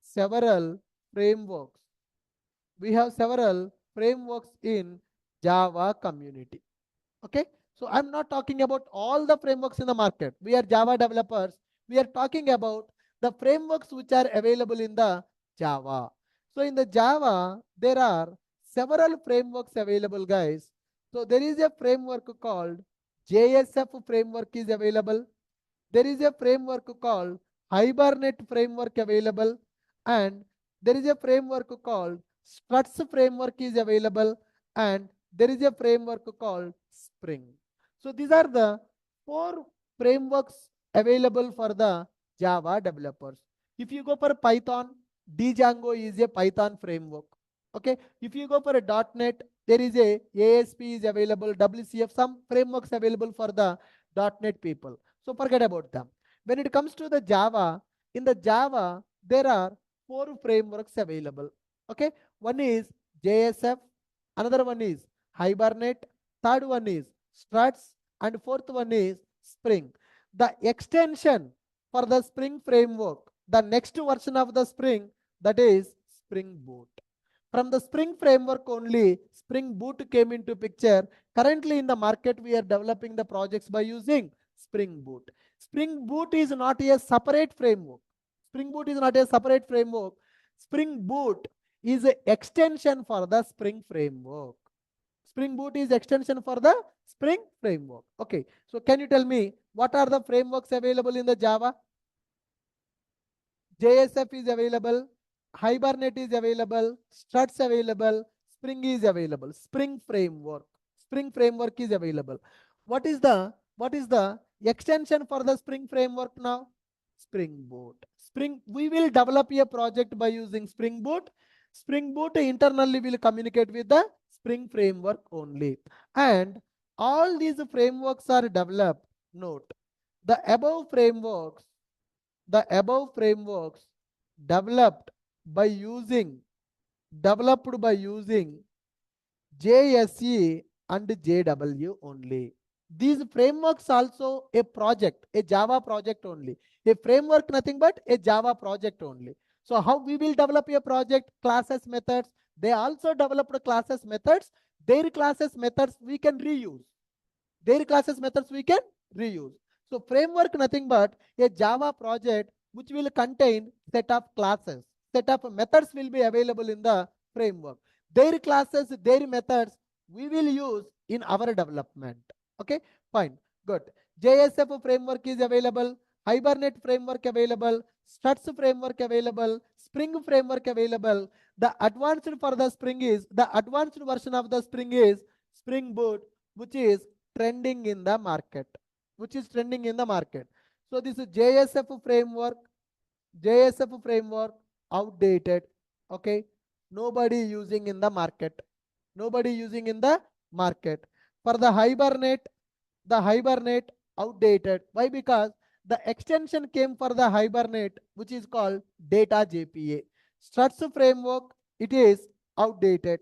several frameworks. We have several frameworks in Java community. Okay. So I'm not talking about all the frameworks in the market. We are Java developers. We are talking about the frameworks which are available in the Java. So in the Java, there are several frameworks available, guys. So there is a framework called JSF framework is available. There is a framework called Hibernate framework available, and there is a framework called Struts framework is available, and there is a framework called Spring. So these are the 4 frameworks available for the Java developers. If you go for Python, Django is a Python framework. Okay. If you go for a .NET, there is a ASP is available, WCF, some frameworks available for the .NET people. So forget about them. When it comes to the Java, in the Java, there are 4 frameworks available. Okay. One is JSF, another one is Hibernate, third one is Struts, and fourth one is Spring. the extension for the Spring framework, the next version of the Spring, that is Spring Boot. From the Spring framework only, Spring Boot came into picture. Currently in the market, we are developing the projects by using Spring Boot. Spring Boot is not a separate framework. Spring Boot is not a separate framework. Spring Boot is an extension for the Spring framework. Spring Boot is extension for the Spring framework. Okay, so can you tell me what are the frameworks available in the Java? JSF is available, Hibernate is available, Struts available, Spring is available. Spring framework is available. What is the extension for the Spring framework now? Spring Boot. We will develop a project by using Spring Boot. Spring Boot internally will communicate with the Spring framework only. And all these frameworks are developed. Note, the above frameworks developed by using JSE and JW only. These frameworks also a project, a Java project only. A framework nothing but a Java project only. So how we will develop a project? Classes, methods. They also developed classes, methods. Their classes, methods we can reuse. So framework nothing but a Java project which will contain set of classes. Set of methods will be available in the framework. Their classes, their methods we will use in our development. Okay, fine, good. JSF framework is available, Hibernate framework available, Struts framework available, Spring framework available. The advanced version of the Spring is Spring Boot, which is trending in the market. So this is JSF framework outdated. Okay, nobody using in the market. For the Hibernate outdated. Why? Because the extension came for the Hibernate, which is called data JPA. Struts framework, it is outdated.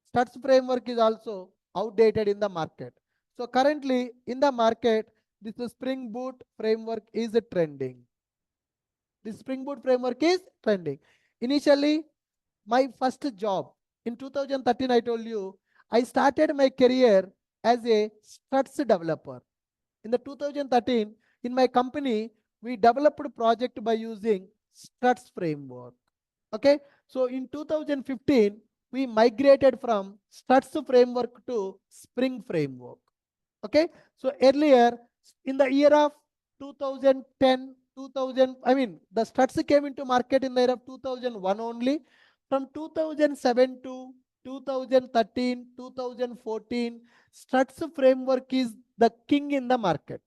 Struts framework is also outdated in the market. So currently in the market, this Spring Boot framework is trending. Initially, my first job in 2013, I told you, I started my career as a Struts developer. In the 2013, in my company, we developed a project by using Struts framework. Okay, so in 2015, we migrated from Struts framework to Spring framework. Okay, so earlier in the year of 2010, the Struts came into market in the year of 2001 only. From 2007 to 2013, 2014, Struts framework is the king in the market.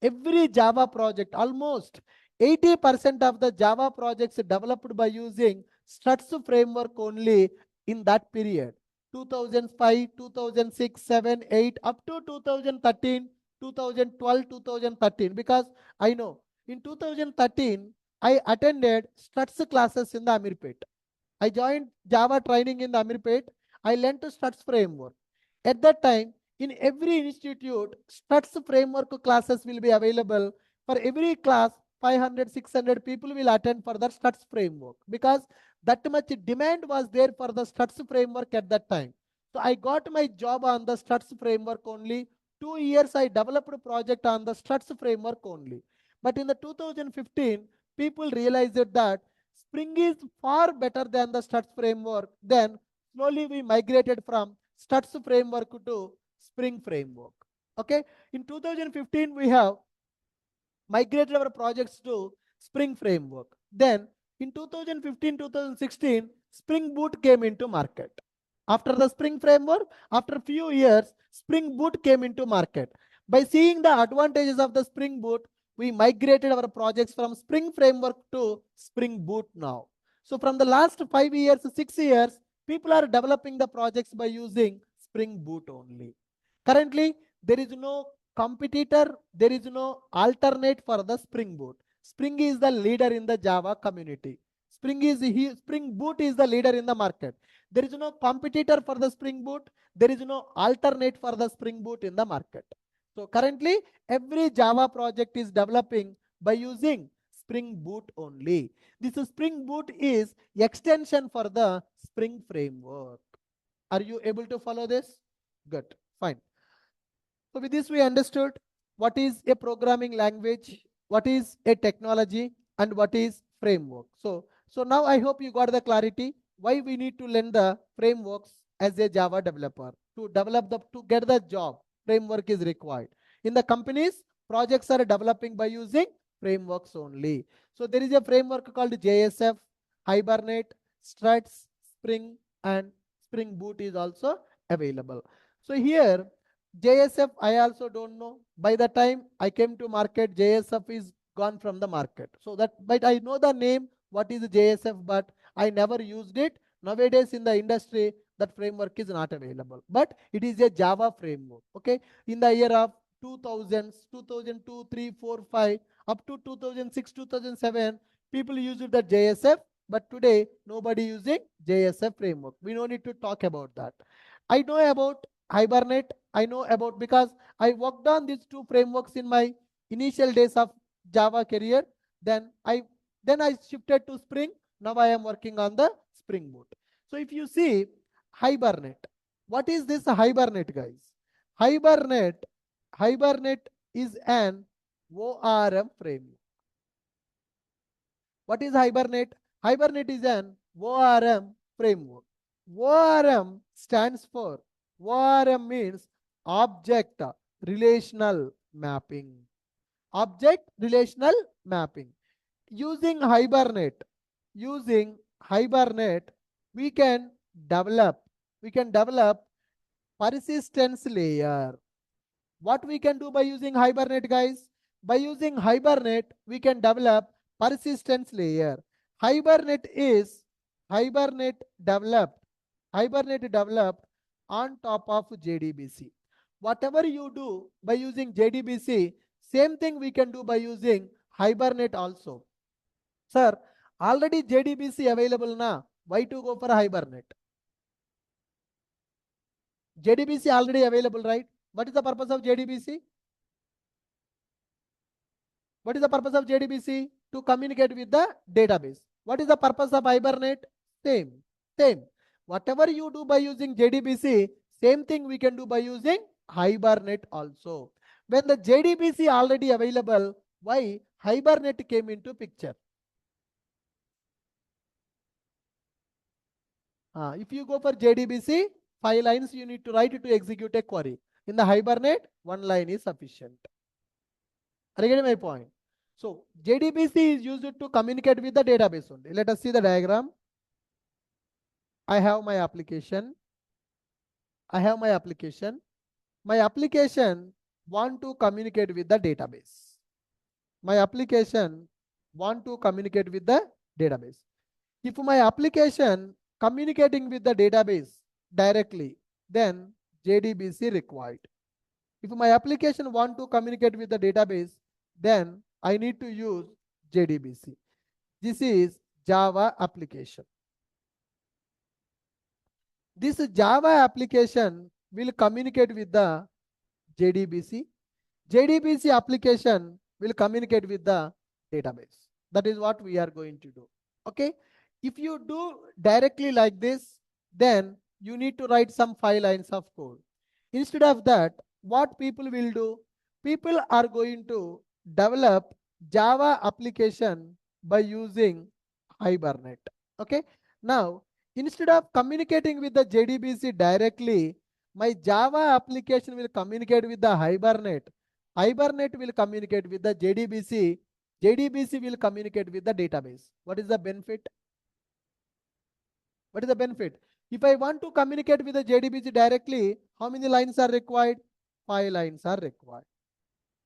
Every Java project, almost 80% of the Java projects developed by using Struts framework only in that period. 2005, 2006, 7, 8, up to 2013, 2012, 2013. Because I know in 2013, I attended Struts classes in the Amirpet. I joined Java training in the Amirpet. I learned to Struts framework. At that time, in every institute, Struts framework classes will be available. For every class, 500, 600 people will attend for the Struts framework, because that much demand was there for the Struts framework at that time. So I got my job on the Struts framework only. 2 years I developed a project on the Struts framework only. But in the 2015, people realized that Spring is far better than the Struts framework. Then slowly we migrated from Struts framework to Spring framework. Okay, in 2015 we have migrated our projects to Spring framework. Then in 2015-2016, Spring Boot came into market. After the Spring framework, after few years, Spring Boot came into market. By seeing the advantages of the Spring Boot, we migrated our projects from Spring framework to Spring Boot now. So from the last 5 years, 6 years, people are developing the projects by using Spring Boot only. Currently, there is no competitor, there is no alternate for the Spring Boot. Spring is the leader in the Java community. Spring Boot is the leader in the market. There is no competitor for the Spring Boot. There is no alternate for the Spring Boot in the market. So currently, every Java project is developing by using Spring Boot only. This Spring Boot is extension for the Spring framework. Are you able to follow this? Good, fine. So with this, we understood what is a programming language, what is a technology, and what is framework. So now I hope you got the clarity why we need to learn the frameworks as a Java developer. To get the job, framework is required. In the companies, projects are developing by using frameworks only. So there is a framework called JSF, Hibernate, Struts, Spring, and Spring Boot is also available. So here JSF, I also don't know. By the time I came to market, JSF is gone from the market. So that, but I know the name, what is JSF, but I never used it. Nowadays in the industry, that framework is not available. But it is a Java framework. Okay. In the year of 2000s, 2002, 3, 4, 5, up to 2006, 2007, people used the JSF. But today, nobody using JSF framework. We don't need to talk about that. I know about Hibernate. I know about because I worked on these two frameworks in my initial days of Java career. Then I shifted to Spring. Now I am working on the Spring Boot. So if you see Hibernate, what is this Hibernate, guys? Hibernate is an ORM framework. What is Hibernate? Hibernate is an ORM framework. ORM stands for, ORM means object relational mapping. Object relational mapping. Using Hibernate, we can develop persistence layer. What we can do by using Hibernate, guys? By using Hibernate, we can develop persistence layer. Hibernate developed Hibernate developed on top of JDBC. Whatever you do by using JDBC, same thing we can do by using Hibernate also. Sir, already JDBC available now. Why to go for Hibernate? JDBC already available, right? What is the purpose of JDBC? What is the purpose of JDBC? To communicate with the database. What is the purpose of Hibernate? Same. Whatever you do by using JDBC, same thing we can do by using Hibernate also. When the JDBC already available, why Hibernate came into picture? If you go for JDBC, 5 lines you need to write to execute a query. In the Hibernate, 1 line is sufficient. Are you getting my point? So JDBC is used to communicate with the database only. Let us see the diagram. I have my application. My application want to communicate with the database. If my application communicating with the database directly, then JDBC required. If my application want to communicate with the database, then I need to use JDBC. This is Java application. This Java application will communicate with the JDBC. JDBC application will communicate with the database. That is what we are going to do. Okay. If you do directly like this, then you need to write some 5 lines of code. Instead of that, what people will do? People are going to develop Java application by using Hibernate. Okay. Now, instead of communicating with the JDBC directly, my Java application will communicate with the Hibernate. Hibernate will communicate with the JDBC. JDBC will communicate with the database. What is the benefit? What is the benefit? If I want to communicate with the JDBC directly, how many lines are required? 5 lines are required.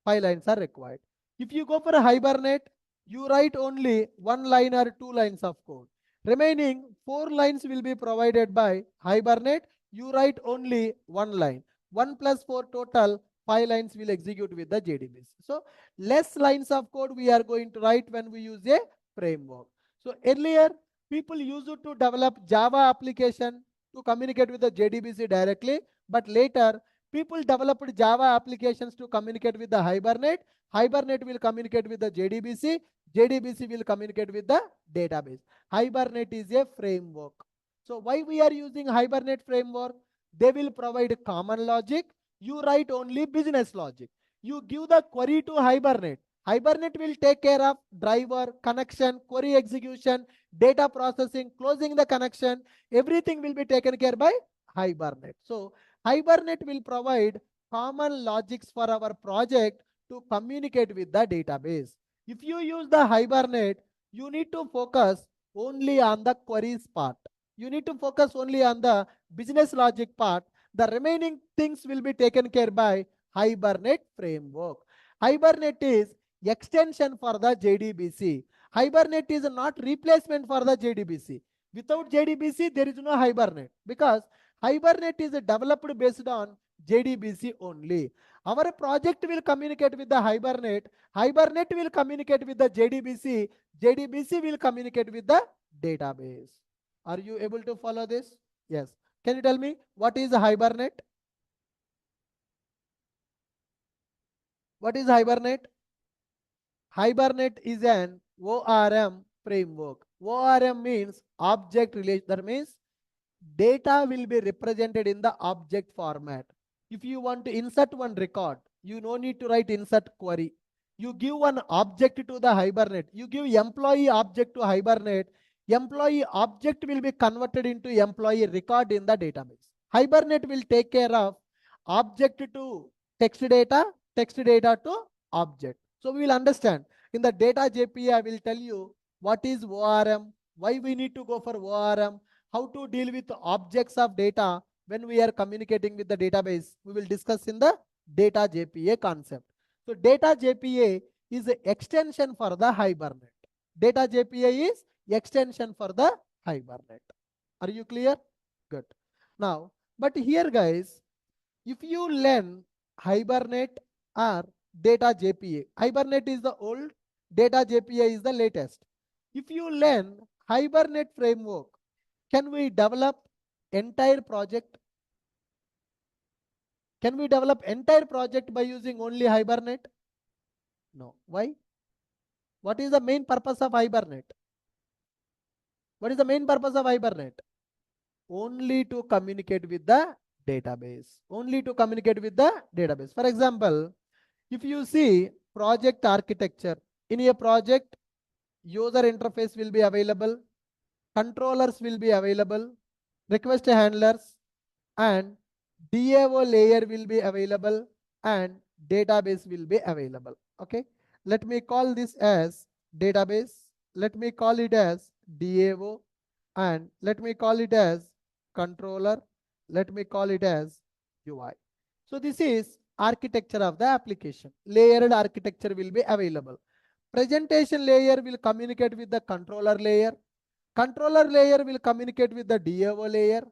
5 lines are required. If you go for a Hibernate, you write only 1 line or 2 lines of code. Remaining 4 lines will be provided by Hibernate. You write only 1 line. 1 plus 4 total, 5 lines will execute with the JDBC. So less lines of code we are going to write when we use a framework. So earlier, people used to develop Java application to communicate with the JDBC directly, but later People developed Java applications to communicate with the Hibernate. Hibernate will communicate with the JDBC. JDBC will communicate with the database. Hibernate is a framework. So why we are using Hibernate framework? They will provide common logic. You write only business logic. You give the query to Hibernate. Hibernate will take care of driver, connection, query execution, data processing, closing the connection. Everything will be taken care by Hibernate. So Hibernate will provide common logics for our project to communicate with the database. If you use the Hibernate, you need to focus only on the queries part. You need to focus only on the business logic part. The remaining things will be taken care by Hibernate framework. Hibernate is extension for the JDBC. Hibernate is not replacement for the JDBC. Without JDBC, there is no Hibernate because Hibernate is developed based on JDBC only. Our project will communicate with the Hibernate. Hibernate will communicate with the JDBC. JDBC will communicate with the database. Are you able to follow this? Yes. Can you tell me what is Hibernate? What is Hibernate? Hibernate is an ORM framework. ORM means object relation. That means data will be represented in the object format. If you want to insert one record, you no need to write insert query. You give one object to the Hibernate. You give employee object to Hibernate. Employee object will be converted into employee record in the database. Hibernate will take care of object to text data to object. So we will understand. In the data JPA, I will tell you what is ORM, why we need to go for ORM, how to deal with objects of data when we are communicating with the database. We will discuss in the data JPA concept. So data JPA is an extension for the Hibernate. Data JPA is extension for the Hibernate. Are you clear? Good. Now, but here guys, if you learn Hibernate or data JPA, Hibernate is the old, data JPA is the latest. If you learn Hibernate framework, can we develop entire project? Can we develop entire project by using only Hibernate? No. Why? What is the main purpose of Hibernate? What is the main purpose of Hibernate? Only to communicate with the database. Only to communicate with the database. For example, if you see project architecture, in a project, user interface will be available, controllers will be available, request handlers, and DAO layer will be available, and database will be available. Okay, let me call this as database, let me call it as DAO, and let me call it as controller, let me call it as UI. So this is architecture of the application. Layered architecture will be available. Presentation layer will communicate with the controller layer. Controller layer will communicate with the DAO layer.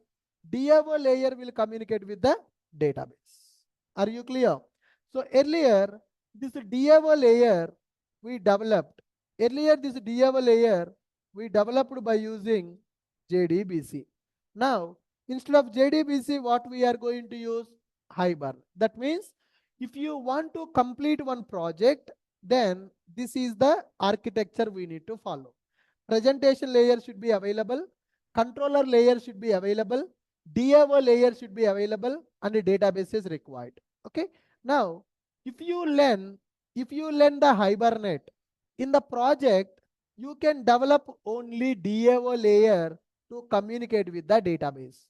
DAO layer will communicate with the database. Are you clear? So earlier, this DAO layer we developed. Earlier, this DAO layer we developed by using JDBC. Now, instead of JDBC, what we are going to use? Hibernate. That means if you want to complete one project, then this is the architecture we need to follow. Presentation layer should be available, controller layer should be available, DAO layer should be available, and the database is required. Okay. Now, if you learn the Hibernate in the project, you can develop only DAO layer to communicate with the database.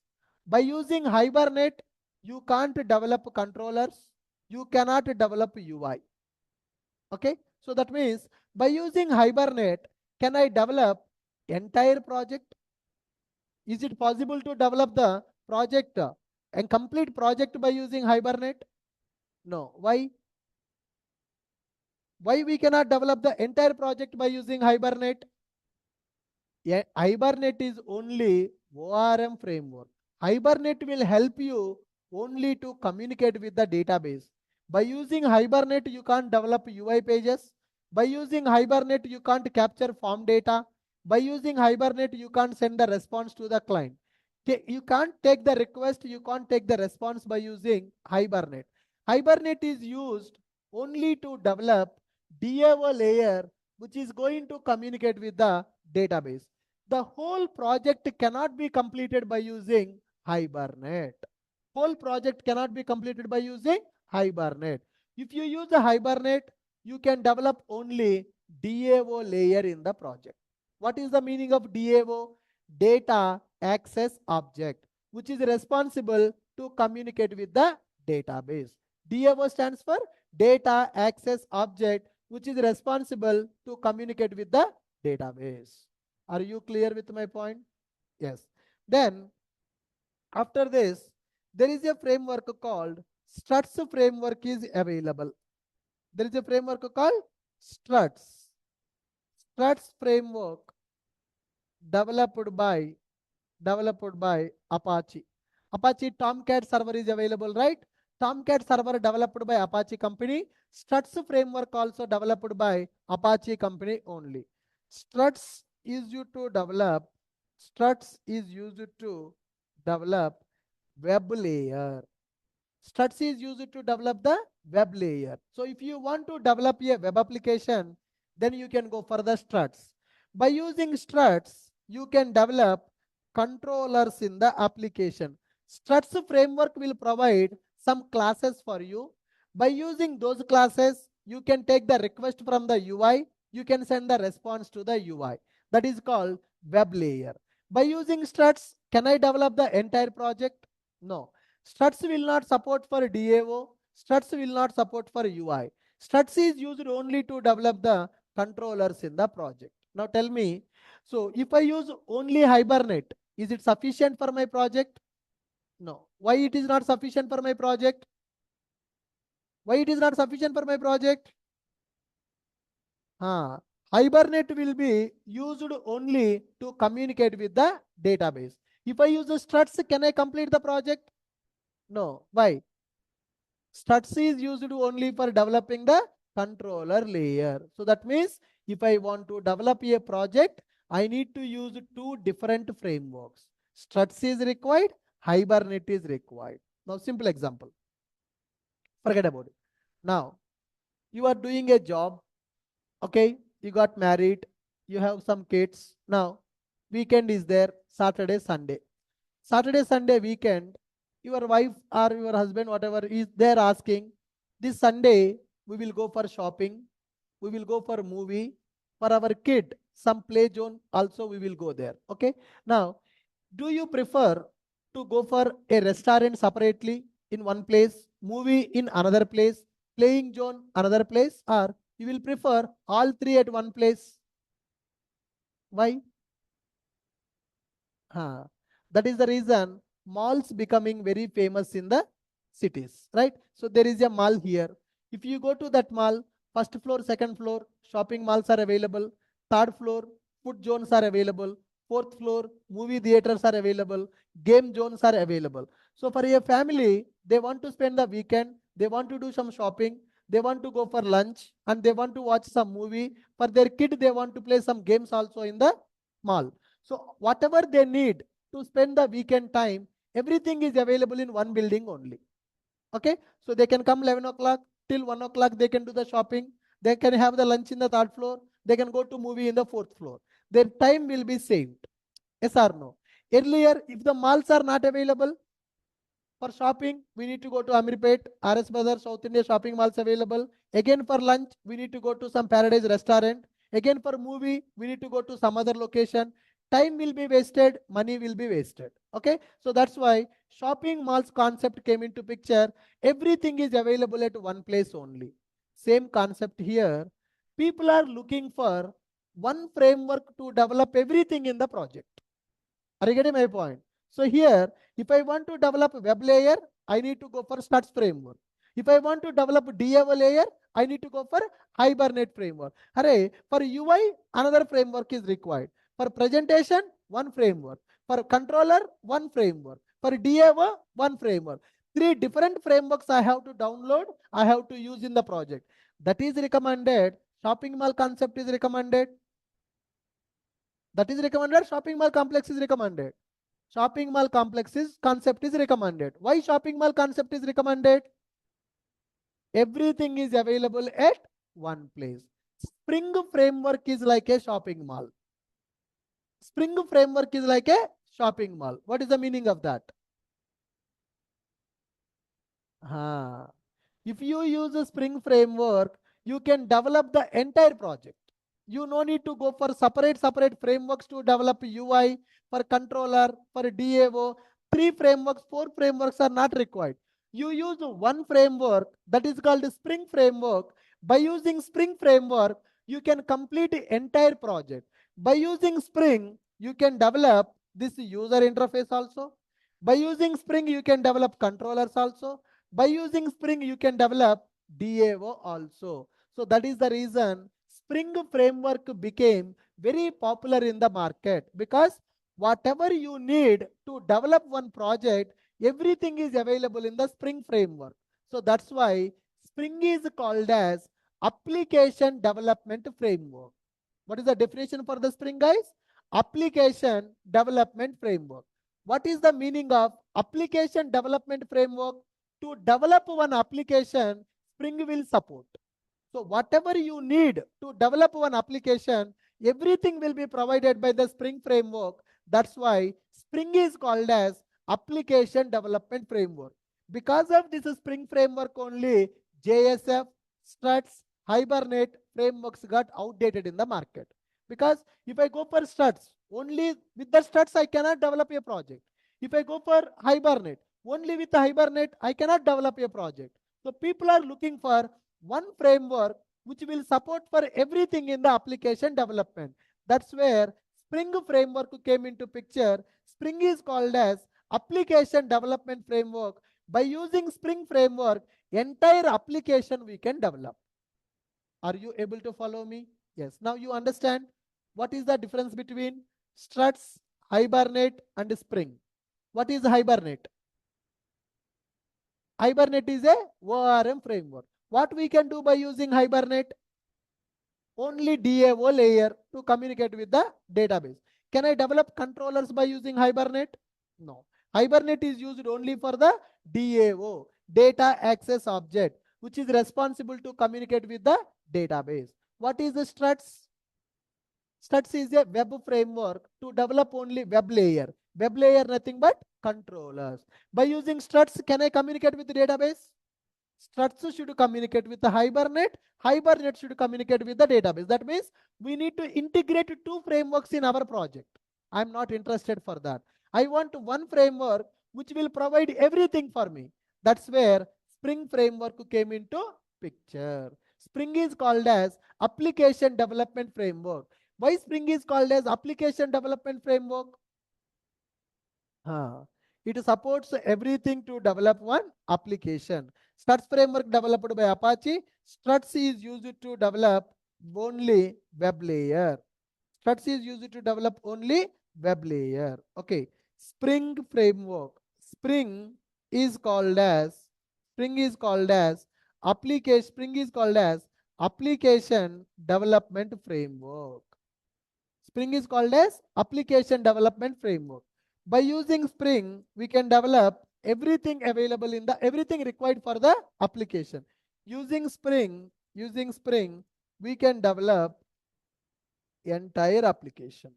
By using Hibernate, you can't develop controllers, you cannot develop UI. Okay. So that means by using Hibernate, can I develop entire project? Is it possible to develop the project and complete project by using Hibernate? No. Why? Why we cannot develop the entire project by using Hibernate? Yeah, Hibernate is only ORM framework. Hibernate will help you only to communicate with the database. By using Hibernate, you can't develop UI pages. By using Hibernate, you can't capture form data. By using Hibernate, you can't send the response to the client. You can't take the request, you can't take the response by using Hibernate. Hibernate is used only to develop DAO layer, which is going to communicate with the database. The whole project cannot be completed by using Hibernate. Whole project cannot be completed by using Hibernate. If you use the Hibernate, you can develop only DAO layer in the project. What is the meaning of DAO? Data access object, which is responsible to communicate with the database. DAO stands for data access object, which is responsible to communicate with the database. Are you clear with my point? Yes. Then after this, there is a framework called Struts framework is available. There is a framework called Struts. Struts framework developed by Apache. Apache Tomcat server is available, right? Tomcat server developed by Apache company. Struts framework also developed by Apache company only. Struts is used to develop web layer. Struts is used to develop the web layer. So if you want to develop a web application, then you can go for the struts. By using struts, you can develop controllers in the application. Struts framework will provide some classes for you. By using those classes, you can take the request from the UI. You can send the response to the UI. That is called web layer. By using struts, can I develop the entire project? No. Struts will not support for DAO. Struts will not support for UI. Struts is used only to develop the controllers in the project. Now tell me, so if I use only Hibernate, is it sufficient for my project? No. Why it is not sufficient for my project? Why it is not sufficient for my project? Hibernate will be used only to communicate with the database. If I use the struts, can I complete the project? No. Why? Struts is used only for developing the controller layer. So that means if I want to develop a project, I need to use two different frameworks. Struts is required, Hibernate is required. Now, simple example. Forget about it. Now, you are doing a job. Okay, you got married, you have some kids. Now, weekend is there, Saturday, Sunday. Saturday, Sunday weekend, your wife or your husband, whatever, is there asking, this Sunday, we will go for shopping, we will go for movie, for our kid, some play zone, also we will go there. Okay. Now, do you prefer to go for a restaurant separately in one place, movie in another place, playing zone another place, or you will prefer all three at one place? Why? That is the reason malls becoming very famous in the cities, right? So there is a mall here. If you go to that mall, first floor, second floor, shopping malls are available. Third floor, food zones are available. Fourth floor, movie theaters are available. Game zones are available. So for a family, they want to spend the weekend. They want to do some shopping. They want to go for lunch and they want to watch some movie. For their kid, they want to play some games also in the mall. So whatever they need to spend the weekend time, everything is available in one building only. Okay, so they can come 11 o'clock till 1 o'clock. They can do the shopping. They can have the lunch in the third floor. They can go to movie in the fourth floor. Their time will be saved. Yes or no? Earlier, if the malls are not available for shopping, we need to go to Amirpet, RS Brothers, South India shopping malls available. Again for lunch, we need to go to some Paradise restaurant. Again for movie, we need to go to some other location. Time will be wasted, money will be wasted. Okay, so that's why shopping malls concept came into picture. Everything is available at one place only. Same concept here. People are looking for one framework to develop everything in the project. Are you getting my point? So here, if I want to develop a web layer, I need to go for Struts framework. If I want to develop a DAO layer, I need to go for Hibernate framework. Hooray, for UI, another framework is required. For presentation, one framework. For controller, one framework. For DAO, one framework. Three different frameworks I have to download, I have to use in the project. That is recommended. Shopping mall concept is recommended. That is recommended. Shopping mall complex is recommended. shopping mall concept is recommended. Why shopping mall concept is recommended? Everything is available at one place. Spring framework is like a shopping mall. Spring framework is like a shopping mall. What is the meaning of that? If you use a Spring framework, you can develop the entire project. You no need to go for separate frameworks to develop UI, for controller, for DAO. 3 frameworks, 4 frameworks are not required. You use one framework that is called Spring framework. By using Spring framework, you can complete the entire project. By using Spring, you can develop this user interface also. By using Spring, you can develop controllers also. By using Spring, you can develop DAO also. So that is the reason Spring framework became very popular in the market, because whatever you need to develop one project, everything is available in the Spring framework. So that's why Spring is called as application development framework. What is the definition for the Spring, guys? Application development framework. What is the meaning of application development framework? To develop one application, Spring will support. So whatever you need to develop one application, everything will be provided by the Spring framework. That's why Spring is called as application development framework. Because of this Spring framework only, JSF, Struts, Hibernate frameworks got outdated in the market. Because if I go for Struts, only with the Struts I cannot develop a project. If I go for Hibernate, only with the Hibernate I cannot develop a project. So people are looking for one framework which will support for everything in the application development. That's where Spring framework came into picture. Spring is called as application development framework. By using Spring framework, entire application we can develop. Are you able to follow me? Yes. Now you understand what is the difference between Struts, Hibernate and Spring. What is Hibernate? Hibernate is a ORM framework. What we can do by using Hibernate? Only DAO layer to communicate with the database. Can I develop controllers by using Hibernate? No. Hibernate is used only for the DAO, data access object, which is responsible to communicate with the database. What is the Struts? Struts is a web framework to develop only web layer. Web layer nothing but controllers. By using Struts, can I communicate with the database? Struts should communicate with the Hibernate. Hibernate should communicate with the database. That means we need to integrate 2 frameworks in our project. I'm not interested for that. I want one framework which will provide everything for me. That's where Spring framework came into picture. Spring is called as application development framework. Why Spring is called as application development framework? It supports everything to develop one application. Struts framework developed by Apache. Struts is used to develop only web layer. Struts is used to develop only web layer. Okay. Spring framework. Spring is called as application development framework. Spring is called as application development framework. By using Spring, we can develop everything available in the everything required for the application. Using Spring, we can develop entire application.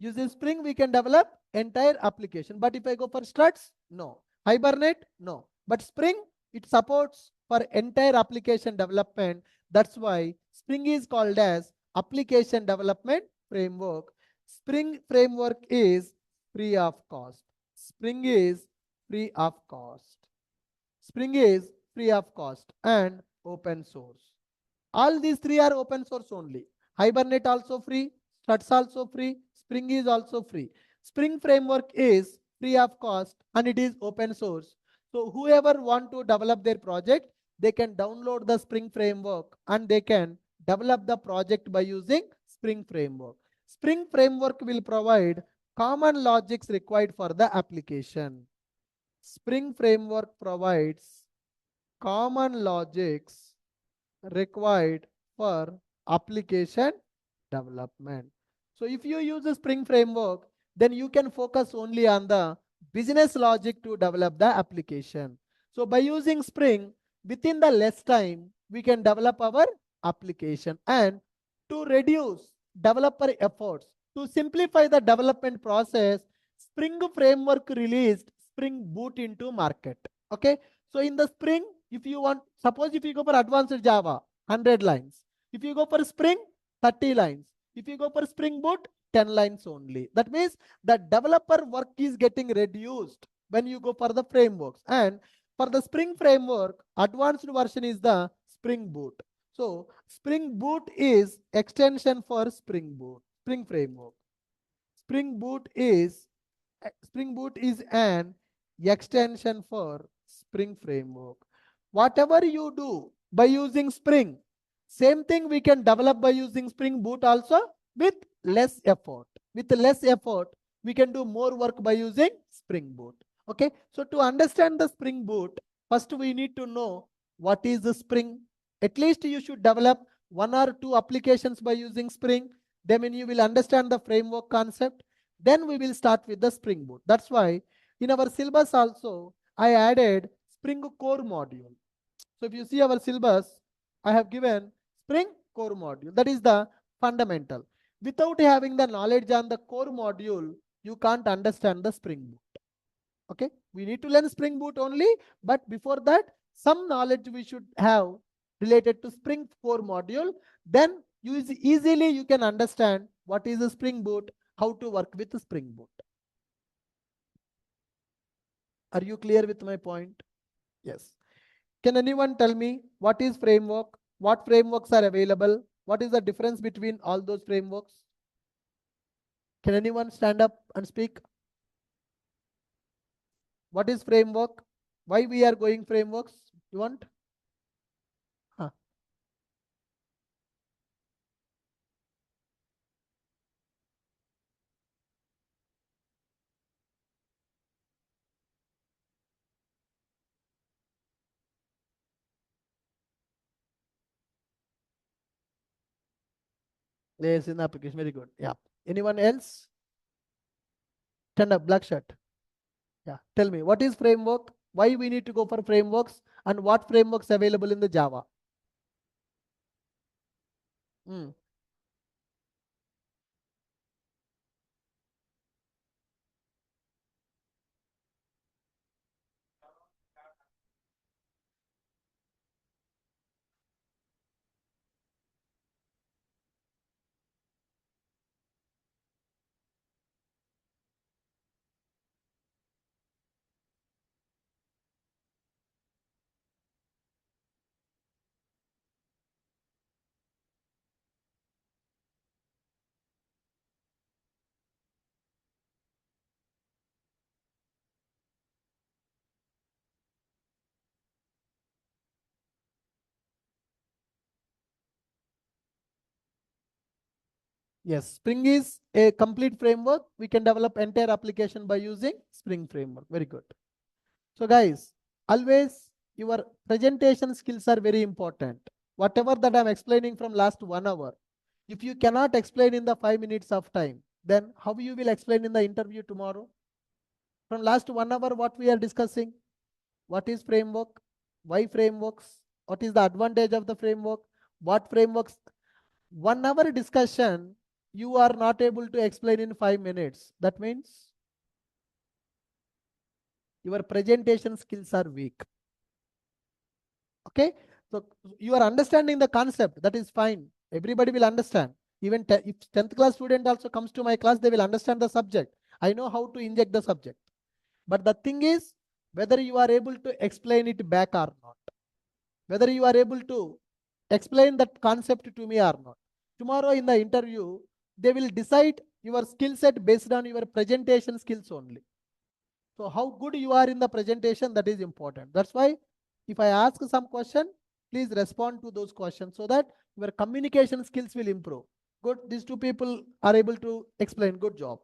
Using Spring, we can develop entire application. But if I go for Struts, no. Hibernate, no. But Spring, it supports for entire application development. That's why Spring is called as application development framework. Spring framework is free of cost. Spring is free of cost. Spring is free of cost and open source. All these 3 are open source only. Hibernate also free, Struts also free, Spring is also free. Spring framework is free of cost and it is open source. So whoever want to develop their project, they can download the Spring framework and they can develop the project by using Spring framework. Spring framework will provide common logics required for the application. Spring framework provides common logics required for application development. So if you use a Spring framework, then you can focus only on the business logic to develop the application. So by using Spring, within the less time, we can develop our application. And to reduce developer efforts, to simplify the development process, Spring framework released Spring Boot into market. Okay. So in the Spring, if you want, suppose if you go for advanced Java, 100 lines. If you go for Spring, 30 lines. If you go for Spring Boot, 10 lines only. That means the developer work is getting reduced when you go for the frameworks. And for the Spring framework, advanced version is the Spring Boot. So Spring Boot is extension for Spring Boot, Spring framework. Spring Boot is an extension for Spring framework. Whatever you do by using Spring, same thing we can develop by using Spring Boot also with less effort. With less effort, we can do more work by using Spring Boot. Okay. So to understand the Spring Boot, first we need to know what is the Spring. At least you should develop one or two applications by using Spring. Then you will understand the framework concept. Then we will start with the Spring Boot. That's why in our syllabus also, I added Spring Core module. So if you see our syllabus, I have given Spring Core module. That is the fundamental. Without having the knowledge on the core module, you can't understand the Spring Boot. Okay. We need to learn Spring Boot only, but before that, some knowledge we should have related to Spring Core module. Then easily you can understand what is a Spring Boot, how to work with the Spring Boot. Are you clear with my point? Yes. Can anyone tell me what is framework? What frameworks are available? What is the difference between all those frameworks? Can anyone stand up and speak? What is framework? Why we are going frameworks? You want? Huh. Yes, in the application. Very good. Yeah. Anyone else? Stand up, black shirt. Yeah. Tell me, what is framework? Why we need to go for frameworks and what frameworks available in the Java? Hmm. Yes, Spring is a complete framework. We can develop entire application by using Spring framework. Very good. So guys, always your presentation skills are very important. Whatever that I'm explaining from last 1 hour, if you cannot explain in the 5 minutes of time, then how you will explain in the interview tomorrow? From last 1 hour, what we are discussing? What is framework? Why frameworks? What is the advantage of the framework? What frameworks? 1 hour discussion, you are not able to explain in 5 minutes. That means your presentation skills are weak. Okay. So you are understanding the concept. That is fine. Everybody will understand. Even if 10th class student also comes to my class, they will understand the subject. I know how to inject the subject. But the thing is, whether you are able to explain it back or not, whether you are able to explain that concept to me or not. Tomorrow in the interview, they will decide your skill set based on your presentation skills only. So how good you are in the presentation, that is important. That's why if I ask some question, please respond to those questions so that your communication skills will improve. Good. These two people are able to explain. Good job.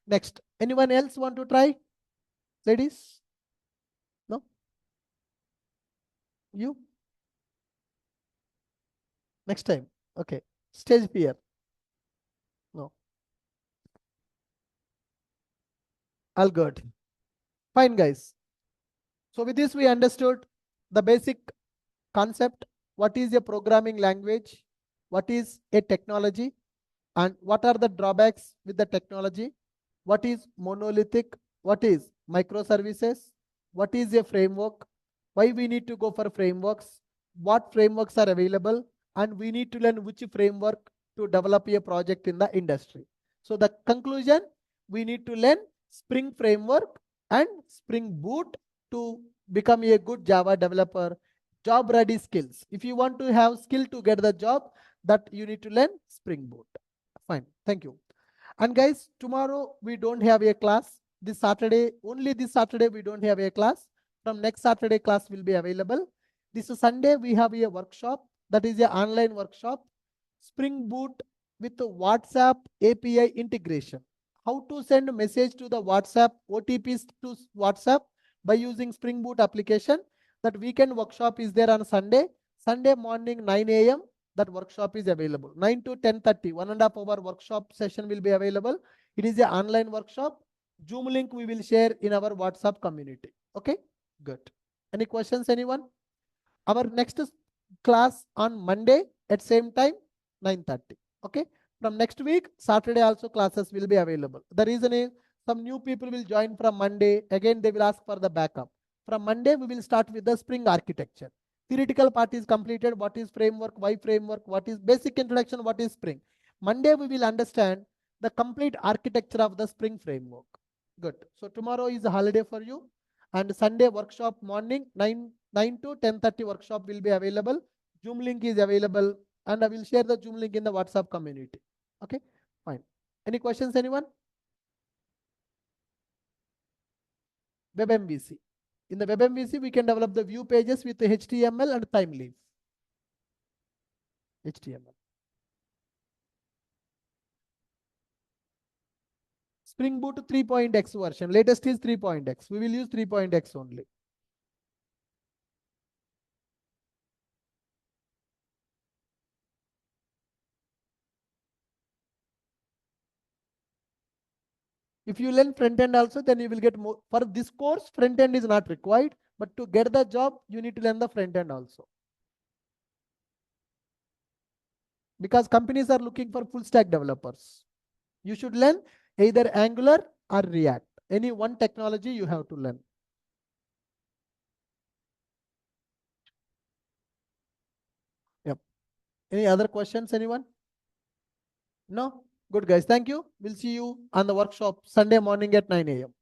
Next, anyone else want to try? Ladies? No? You? Next time. Okay. Stage fear. No. All good. Fine, guys. So with this, we understood the basic concept. What is a programming language? What is a technology? And what are the drawbacks with the technology? What is monolithic? What is microservices? What is a framework? Why we need to go for frameworks? What frameworks are available? And we need to learn which framework to develop a project in the industry. So the conclusion, we need to learn Spring Framework and Spring Boot to become a good Java developer. Job ready skills. If you want to have skill to get the job, that you need to learn Spring Boot. Fine. Thank you. And guys, tomorrow we don't have a class. This Saturday, only this Saturday we don't have a class. From next Saturday, class will be available. This Sunday we have a workshop. That is an online workshop. Spring Boot with the WhatsApp API integration. How to send a message to the WhatsApp, OTPs to WhatsApp by using Spring Boot application. That weekend workshop is there on Sunday. Sunday morning 9 a.m. that workshop is available. 9 to 10:30, 1.5 hour workshop session will be available. It is an online workshop. Zoom link we will share in our WhatsApp community. Okay, good. Any questions, anyone? Our next class on Monday at same time, 9:30. Okay, from next week, Saturday also classes will be available. The reason is some new people will join from Monday. Again, they will ask for the backup. From Monday, we will start with the Spring architecture. Theoretical part is completed. What is framework? Why framework? What is basic introduction? What is Spring? Monday, we will understand the complete architecture of the Spring framework. Good. So tomorrow is a holiday for you. And Sunday workshop morning 9 to 10:30 workshop will be available. Zoom link is available. And I will share the Zoom link in the WhatsApp community. Okay, fine. Any questions, anyone? Web MVC. In the Web MVC, we can develop the view pages with the HTML and time leaf. HTML. Spring Boot 3.x version. Latest is 3.x. We will use 3.x only. If you learn front end also, then you will get more. For this course, front end is not required, but to get the job, you need to learn the front end also. Because companies are looking for full stack developers. You should learn either Angular or React. Any one technology you have to learn. Yep. Any other questions, anyone? No? Good, guys. Thank you. We'll see you on the workshop Sunday morning at 9 a.m.